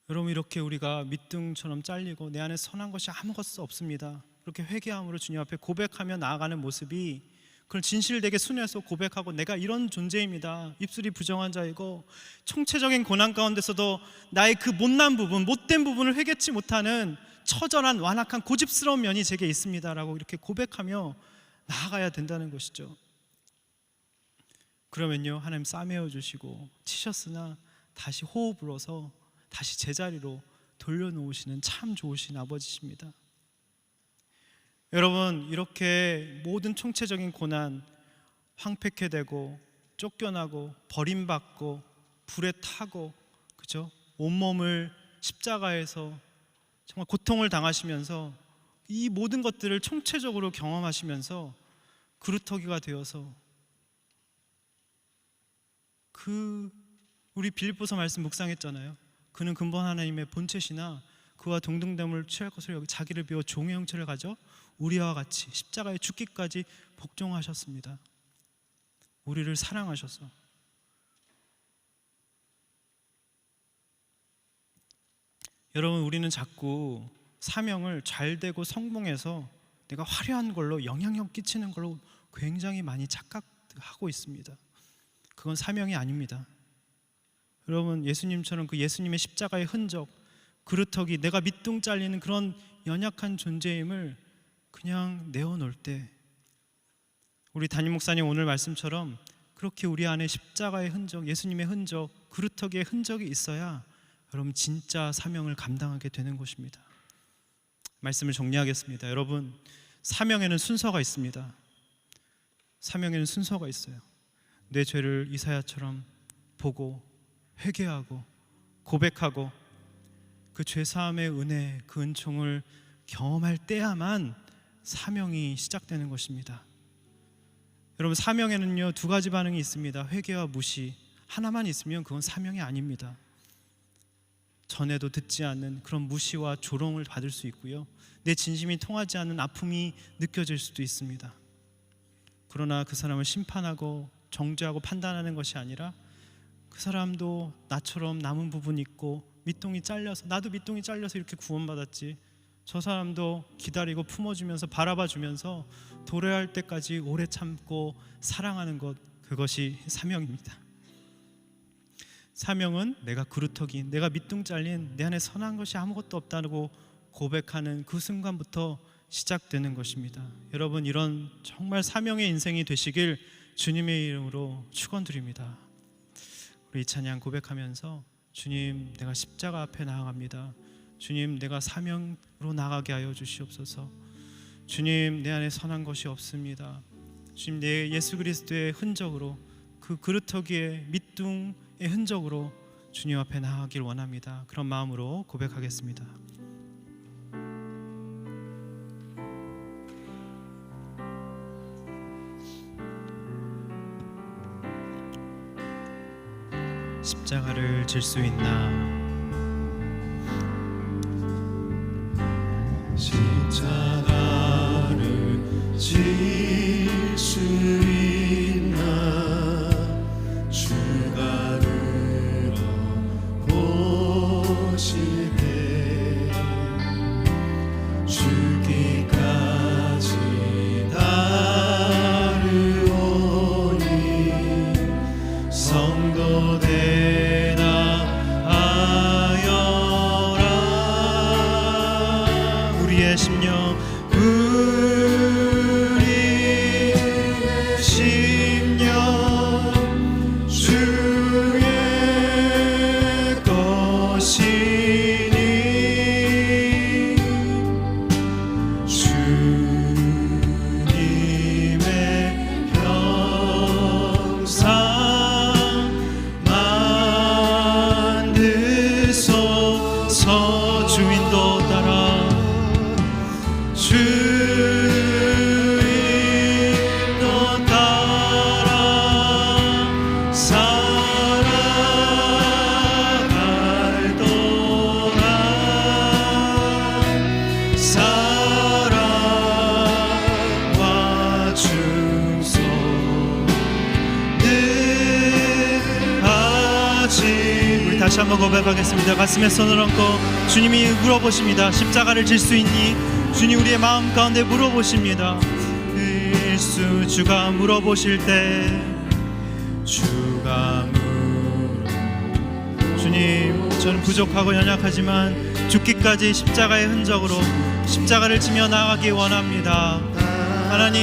여러분, 이렇게 우리가 밑둥처럼 잘리고 내 안에 선한 것이 아무것도 없습니다, 그렇게 회개함으로 주님 앞에 고백하며 나아가는 모습이, 그걸 진실되게 순회해서 고백하고 내가 이런 존재입니다, 입술이 부정한 자이고 총체적인 고난 가운데서도 나의 그 못난 부분, 못된 부분을 회개치 못하는 처절한 완악한 고집스러운 면이 제게 있습니다라고 이렇게 고백하며 나아가야 된다는 것이죠. 그러면요, 하나님 싸매어 주시고 치셨으나 다시 호흡 불어서 다시 제자리로 돌려놓으시는 참 좋으신 아버지십니다. 여러분, 이렇게 모든 총체적인 고난, 황폐케 되고 쫓겨나고 버림받고 불에 타고, 그죠? 온몸을 십자가에서 정말 고통을 당하시면서 이 모든 것들을 총체적으로 경험하시면서 그루터기가 되어서 우리 빌립보서 말씀 묵상했잖아요. 그는 근본 하나님의 본체시나 그와 동등됨을 취할 것을 여기 자기를 비워 종의 형체를 가져 우리와 같이 십자가에 죽기까지 복종하셨습니다. 우리를 사랑하셔서. 여러분, 우리는 자꾸 사명을 잘되고 성공해서 내가 화려한 걸로 영향력 끼치는 걸로 굉장히 많이 착각하고 있습니다. 그건 사명이 아닙니다. 여러분, 예수님처럼 그 예수님의 십자가의 흔적, 그루터기, 내가 밑둥 잘리는 그런 연약한 존재임을 그냥 내어놓을 때, 우리 담임 목사님 오늘 말씀처럼 그렇게 우리 안에 십자가의 흔적, 예수님의 흔적, 그루터기의 흔적이 있어야 여러분 진짜 사명을 감당하게 되는 것입니다. 말씀을 정리하겠습니다. 여러분, 사명에는 순서가 있습니다. 사명에는 순서가 있어요. 내 죄를 이사야처럼 보고 회개하고 고백하고 그 죄사함의 은혜, 그 은총을 경험할 때야만 사명이 시작되는 것입니다. 여러분, 사명에는요 두 가지 반응이 있습니다. 회개와 무시. 하나만 있으면 그건 사명이 아닙니다. 전에도 듣지 않는 그런 무시와 조롱을 받을 수 있고요, 내 진심이 통하지 않는 아픔이 느껴질 수도 있습니다. 그러나 그 사람을 심판하고 정죄하고 판단하는 것이 아니라 그 사람도 나처럼 남은 부분이 있고 밑동이 잘려서, 나도 밑동이 잘려서 이렇게 구원받았지, 저 사람도 기다리고 품어주면서 바라봐주면서 도래할 때까지 오래 참고 사랑하는 것, 그것이 사명입니다. 사명은 내가 그루터기, 내가 밑둥 잘린 내 안에 선한 것이 아무것도 없다고 고백하는 그 순간부터 시작되는 것입니다. 여러분, 이런 정말 사명의 인생이 되시길 주님의 이름으로 축원드립니다. 우리 이 찬양 고백하면서 주님, 내가 십자가 앞에 나아갑니다. 주님, 내가 사명으로 나가게 하여 주시옵소서. 주님, 내 안에 선한 것이 없습니다. 주님, 내 예수 그리스도의 흔적으로, 그 그루터기의 밑둥의 흔적으로 주님 앞에 나아가길 원합니다. 그런 마음으로 고백하겠습니다. 십자가를 질 수 있나? 십자가를 질 수 있나? 주가 물어보실 때 죽기까지 따르오니 성도되라 하여라. 우리의 심령, 주의 것이니 주님의 형상 만드소서. 주인도 따라, 주인도 따라 살아갈도다. 사랑과 충성 늘 하지. 우리 다시 한번 고백하겠습니다. 가슴에 손을 얹고 주님이 물어보십니다. 십자가를 질 수 있니? 주님 우리의 마음 가운데 물어보십니다. 예수, 주가 물어보실 때, 주가 주님, 저는 부족하고 연약하지만 죽기까지 십자가의 흔적으로 십자가를 지며 나아가기 원합니다. 하나님,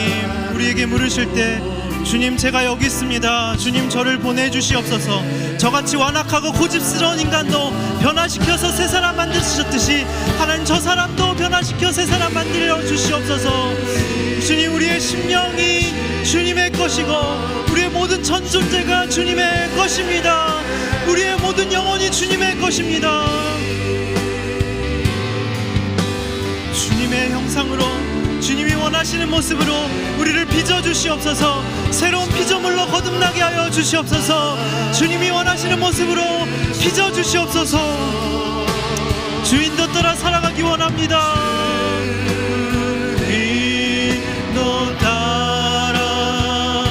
우리에게 물으실 때, 주님, 제가 여기 있습니다. 주님, 저를 보내주시옵소서. 저같이 완악하고 고집스러운 인간도 변화시켜서 새 사람 만드셨듯이 하나님, 저 사람도 변화시켜 새 사람 만들어 주시옵소서. 주님, 우리의 심령이 주님의 것이고 우리의 모든 전 존재가 주님의 것입니다. 우리의 모든 영혼이 주님의 것입니다. 주님의 형상으로, 주님이 원하시는 모습으로 우리를 빚어주시옵소서. 새로운 피조물로 거듭나게 하여 주시옵소서. 주님이 원하시는 모습으로 빚어주시옵소서. 주인도 따라 살아가기 원합니다. 주인도 따라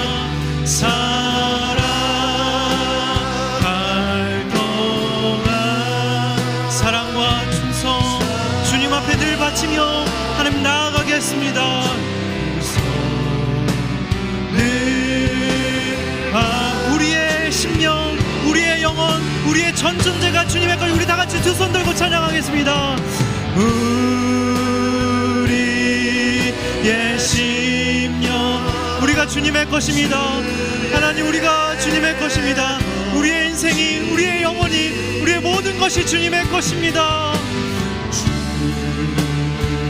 살아갈도다. 사랑과 충성 주님 앞에 늘 바치며 하나님 나아가겠습니다. 우리의 심령, 우리의 영혼, 우리의 전 존재가 주님의 것. 우리 다 같이 두 손 들고 찬양하겠습니다. 우리의 심령, 우리가 주님의 것입니다. 하나님, 우리가 주님의 것입니다. 우리의 인생이, 우리의 영혼이, 우리의 모든 것이 주님의 것입니다.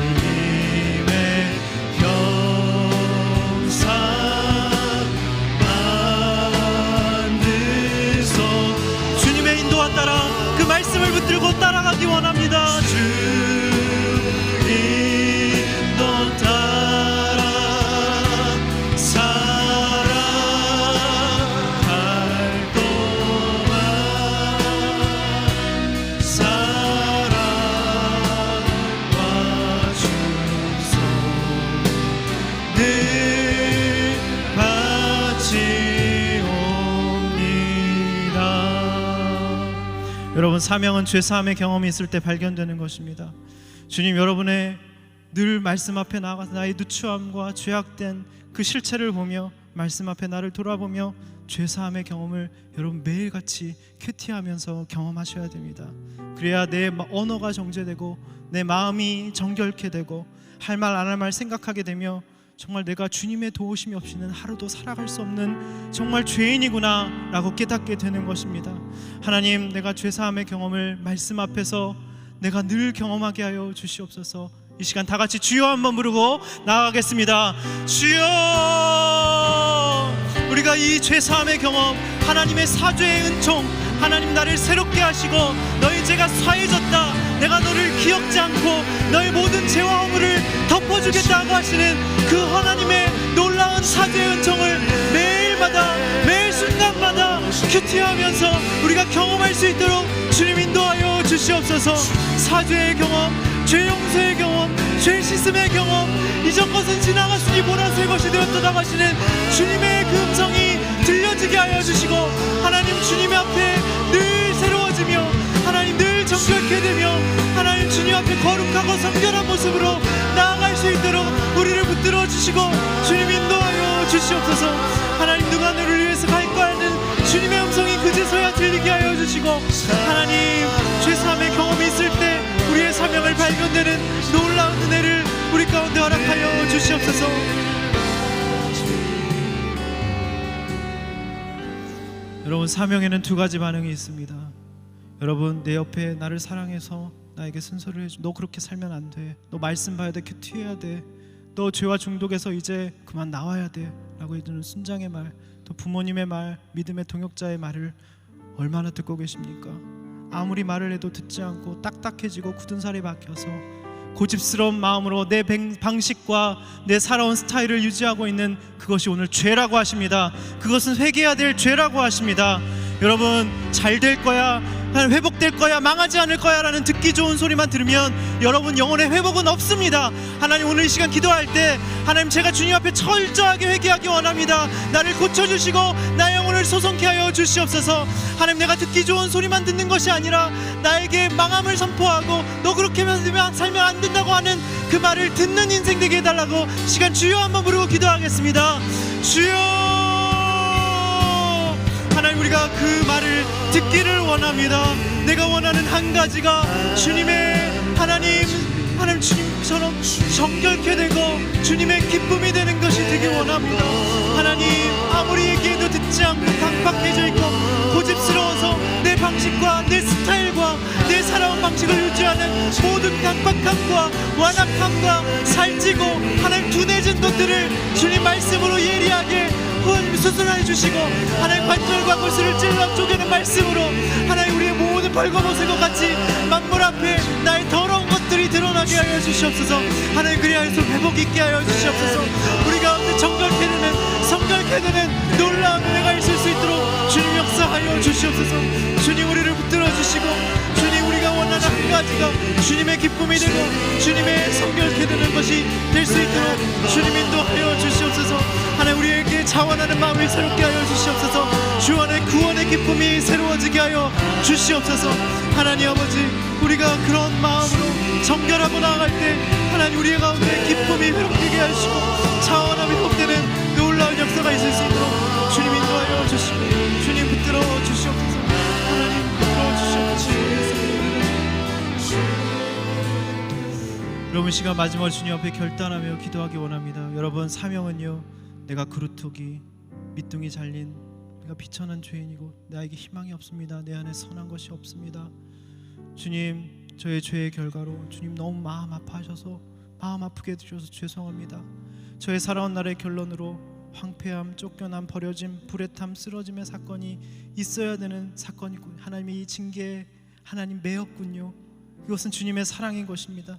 주님의 형상 만드소. 주님의 인도와 따라 그 말씀을 붙들고 따라가기 원합니다. 주인도 따라 살아갈도다. 사랑과 충성 늘 바치옵니다. 여러분, 사명은 죄사함의 경험이 있을 때 발견되는 것입니다. 주님, 여러분의 늘 말씀 앞에 나아가서 나의 누추함과 죄악된 그 실체를 보며 말씀 앞에 나를 돌아보며 죄사함의 경험을 여러분 매일같이 큐티하면서 경험하셔야 됩니다. 그래야 내 언어가 정제되고 내 마음이 정결케 되고 할 말 안 할 말 생각하게 되며 정말 내가 주님의 도우심이 없이는 하루도 살아갈 수 없는 정말 죄인이구나 라고 깨닫게 되는 것입니다. 하나님, 내가 죄사함의 경험을 말씀 앞에서 내가 늘 경험하게 하여 주시옵소서. 이 시간 다 같이 주여 한번 부르고 나아가겠습니다. 주여! 우리가 이 죄사함의 경험, 하나님의 사죄의 은총, 하나님 나를 새롭게 하시고 너희 죄가 사해졌다, 내가 너를 기억지 않고 너의 모든 죄와 허물을 덮어주겠다고 하시는 그 하나님의 놀라운 사죄의 은총을 매일마다 매 순간마다 큐티하면서 우리가 경험할 수 있도록 주님 인도하여 주시옵소서. 사죄의 경험, 죄 용서의 경험, 죄 씻음의 경험, 이전 것은 지나갔으니 보라 새 것이 되었도다 하시는 주님의 그 음성이 들려지게 하여 주시고, 하나님 주님 앞에 늘 새로워지며 하나님 늘 정결케 되며 하나님 주님 앞에 거룩하고 성결한 모습으로 나아갈 수 있도록 우리를 붙들어 주시고 주님 인도하여 주시옵소서. 하나님, 누가 너를 위해서 갈까 하는 주님의 음성이 그제서야 들리게 하여 주시고, 하나님 죄사함의 경험이 있을 때 우리의 사명을 발견되는 놀라운 은혜를 우리 가운데 허락하여 주시옵소서. 여러분, 사명에는 두 가지 반응이 있습니다. 여러분, 내 옆에 나를 사랑해서 나에게 순서를 해줘. 너 그렇게 살면 안 돼. 너 말씀 봐야 돼. 큐티해야 돼. 너 죄와 중독에서 이제 그만 나와야 돼 라고 해주는 순장의 말, 또 부모님의 말, 믿음의 동역자의 말을 얼마나 듣고 계십니까? 아무리 말을 해도 듣지 않고 딱딱해지고 굳은 살이 박혀서 고집스러운 마음으로 내 방식과 내 살아온 스타일을 유지하고 있는 그것이 오늘 죄라고 하십니다. 그것은 회개해야 될 죄라고 하십니다. 여러분, 잘 될 거야, 회복될 거야, 망하지 않을 거야 라는 듣기 좋은 소리만 들으면 여러분 영혼의 회복은 없습니다. 하나님, 오늘 이 시간 기도할 때 하나님, 제가 주님 앞에 철저하게 회개하기 원합니다. 나를 고쳐주시고 나의 영혼을 소성케 하여 주시옵소서. 하나님, 내가 듣기 좋은 소리만 듣는 것이 아니라 나에게 망함을 선포하고 너 그렇게 살면 안 된다고 하는 그 말을 듣는 인생 되게 해달라고 시간 주여 한번 부르고 기도하겠습니다. 주여! 하나님, 우리가 그 말을 듣기를 원합니다. 내가 원하는 한 가지가 주님의 하나님 주님처럼 정결케 되고 주님의 기쁨이 되는 것이 되길 원합니다. 하나님, 아무리 얘기해도 듣지 않고 강박해져 있고 고집스러워서 내 방식과 내 스타일과 내 살아온 방식을 유지하는 모든 강박함과 완악함과 살찌고 하나님 둔해진 것들을 주님 말씀으로 예리하게 수술해 주시고, 하나님 관절과 골수를 찔러 쪼개는 말씀으로 하나님 우리의 모든 벌거벗은 것 같이 만물 앞에 나의 더러운 것들이 드러나게 하여 주시옵소서. 하나님, 그리하여서 회복 있게 하여 주시옵소서. 우리 가운데 정결케 되는, 성결케 되는 놀라운 은혜가 있을 수 있도록 주님 역사하여 주시옵소서. 주님, 우리를 붙들어 주시고 주님, 우리가 원하는 한 가지가 주님의 기쁨이 되고 주님의 성결케 되는 것이 될 수 있도록 주님 인도하여 주시옵소서. 하나님, 우리에게 자원하는 마음을 새롭게 하여 주시옵소서. 주 안에 구원의 기쁨이 새로워지게 하여 주시옵소서. 하나님 아버지, 우리가 그런 마음으로 정결하고 나아갈 때 하나님 우리의 가운데 기쁨이 회복되게 하시고 자원함이 회복되는 놀라운 역사가 있을 수 있도록 주님 인도하여 주시고 주님 붙들어 주시옵소서. 하나님 붙들어 주시옵소서. 여러분, 시간 마지막으로 주님 앞에 결단하며 기도하기 원합니다. 여러분, 사명은요, 내가 그루터기 밑둥이 잘린 내가 비천한 죄인이고 나에게 희망이 없습니다. 내 안에 선한 것이 없습니다. 주님, 저의 죄의 결과로 주님 너무 마음 아파하셔서 마음 아프게 해주셔서 죄송합니다. 저의 살아온 날의 결론으로 황폐함, 쫓겨남, 버려짐, 불의탐, 쓰러짐의 사건이 있어야 되는 사건이고 하나님의 이 징계에 하나님 매였군요. 이것은 주님의 사랑인 것입니다.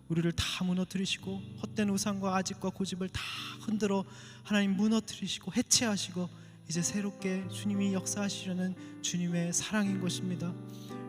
우리를 다 무너뜨리시고 헛된 우상과 아집과 고집을 다 흔들어 하나님 무너뜨리시고 해체하시고 이제 새롭게 주님이 역사하시려는 주님의 사랑인 것입니다.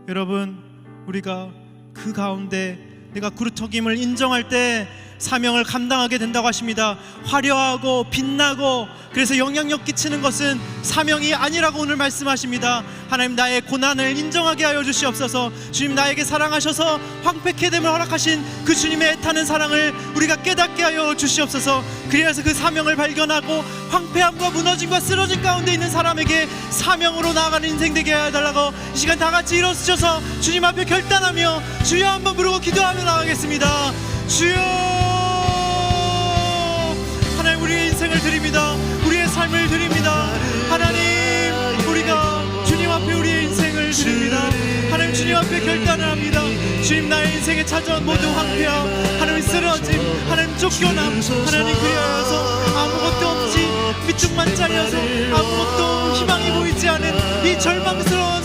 여러분, 우리가 그 가운데 내가 그루터김을 인정할 때 사명을 감당하게 된다고 하십니다. 화려하고 빛나고 그래서 영향력 끼치는 것은 사명이 아니라고 오늘 말씀하십니다. 하나님, 나의 고난을 인정하게 하여 주시옵소서. 주님, 나에게 사랑하셔서 황폐케 됨을 허락하신 그 주님의 애타는 사랑을 우리가 깨닫게 하여 주시옵소서. 그래서 그 사명을 발견하고 황폐함과 무너짐과 쓰러짐 가운데 있는 사람에게 사명으로 나아가는 인생 되게 해달라고 이 시간 다 같이 일어서셔서 주님 앞에 결단하며 주여 한번 부르고 기도하며 나가겠습니다. 주여, 하나님, 우리의 인생을 드립니다. 우리의 삶을 드립니다. 하나님, 우리가 주님 앞에 우리의 인생을 드립니다. 하나님, 주님 앞에 결단을 합니다. 주님, 나의 인생에 찾아온 모든 황폐함, 하나님 쓰러짐, 하나님 쫓겨남, 하나님 그리하여서 아무것도 없이 밑둥만짜리여서 아무것도 희망이 보이지 않은 이 절망스러운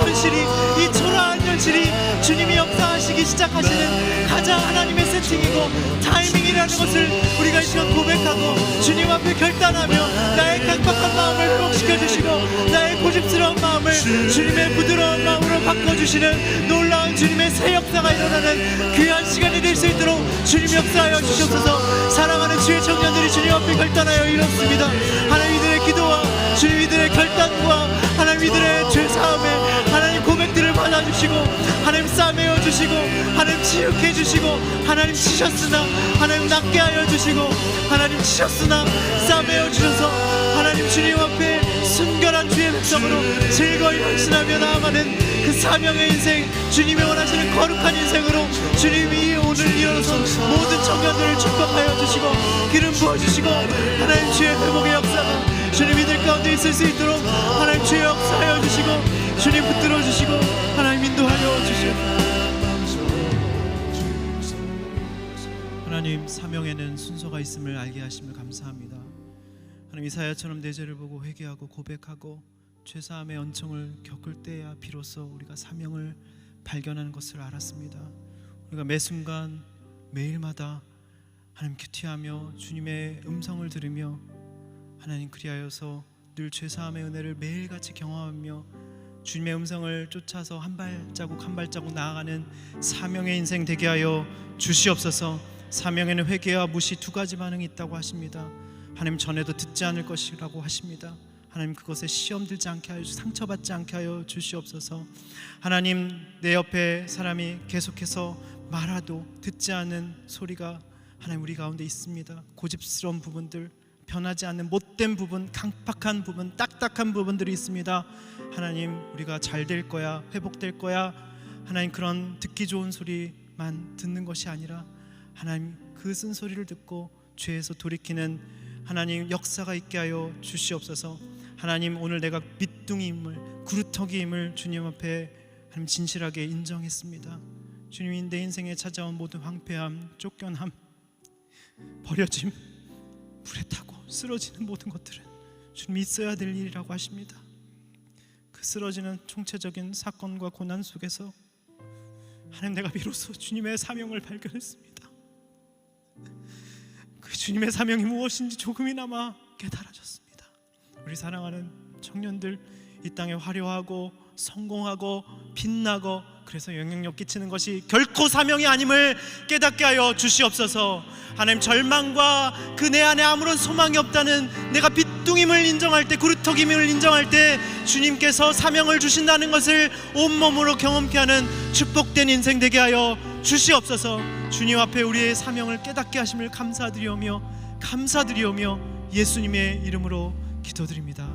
현실이, 이 초라한 현실이 주님이 역사하시기 시작하시는 가장 하나님의 세팅이고 타이밍이라는 것을 우리가 이 시간 고백하고 주님 앞에 결단하며 나의 강박한 마음을 회복시켜 주시고 나의 고집스러운 마음을 주님의 부드러운 마음으로 바꿔주시는 놀라운 주님의 새 역사가 일어나는 귀한 시간이 될 수 있도록 주님 역사하여 주시옵소서. 사랑하는 주의 청년들이 주님 앞에 결단하여 이렇습니다. 하나님, 이들의 기도와 주님 이들의 결단과 하나님 이들의 죄사함에 하나님 고백들을 받아주시고 하나님 싸매어 주시고 하나님 치유해 주시고 하나님 치셨으나 하나님 낫게 하여 주시고 하나님 치셨으나 싸매어 주셔서 하나님 주님 앞에 순결한 주의 백성으로 즐거이 헌신하며 나아가는 그 사명의 인생, 주님이 원하시는 거룩한 인생으로 주님이 오늘 일어나서 모든 청년들을 축복하여 주시고 기름 부어주시고 하나님 주의 회복의 역사가 주님 이들 가운데 있을 수 있도록 하나님 주의 역사하여 주시고 주님 붙들어 주시고 하나님 인도하여 주시옵소서. 하나님, 사명에는 순서가 있음을 알게 하심을 감사합니다. 하나님, 이사야처럼 내 죄를 보고 회개하고 고백하고 죄사함의 은총을 겪을 때야 비로소 우리가 사명을 발견하는 것을 알았습니다. 우리가 매 순간 매일마다 하나님 큐티하며 주님의 음성을 들으며 하나님 그리하여서 늘 죄사함의 은혜를 매일같이 경험하며 주님의 음성을 쫓아서 한 발자국 한 발자국 나아가는 사명의 인생 되게 하여 주시옵소서. 사명에는 회개와 무시 두 가지 반응이 있다고 하십니다. 하나님, 전에도 듣지 않을 것이라고 하십니다. 하나님, 그것에 시험 들지 않게 하여 상처받지 않게 하여 주시옵소서. 하나님, 내 옆에 사람이 계속해서 말아도 듣지 않는 소리가 하나님 우리 가운데 있습니다. 고집스러운 부분들, 변하지 않는 못된 부분, 강팍한 부분, 딱딱한 부분들이 있습니다. 하나님, 우리가 잘 될 거야, 회복될 거야, 하나님 그런 듣기 좋은 소리만 듣는 것이 아니라 하나님 그 쓴소리를 듣고 죄에서 돌이키는 하나님 역사가 있게 하여 주시옵소서. 하나님, 오늘 내가 밑둥이임을, 구루터기임을 주님 앞에 하나님 진실하게 인정했습니다. 주님이 내 인생에 찾아온 모든 황폐함, 쫓겨남, 버려짐, 불에 타고 쓰러지는 모든 것들은 주님이 있어야 될 일이라고 하십니다. 그 쓰러지는 총체적인 사건과 고난 속에서 하나님, 내가 비로소 주님의 사명을 발견했습니다. 그 주님의 사명이 무엇인지 조금이나마 깨달아졌습니다. 우리 사랑하는 청년들, 이 땅에 화려하고 성공하고 빛나고 그래서 영향력 끼치는 것이 결코 사명이 아님을 깨닫게 하여 주시옵소서. 하나님, 절망과 그 내 안에 아무런 소망이 없다는 내가 빗둥임을 인정할 때, 구루터김을 인정할 때 주님께서 사명을 주신다는 것을 온몸으로 경험케 하는 축복된 인생 되게 하여 주시옵소서. 주님 앞에 우리의 사명을 깨닫게 하심을 감사드리오며 예수님의 이름으로 기도드립니다.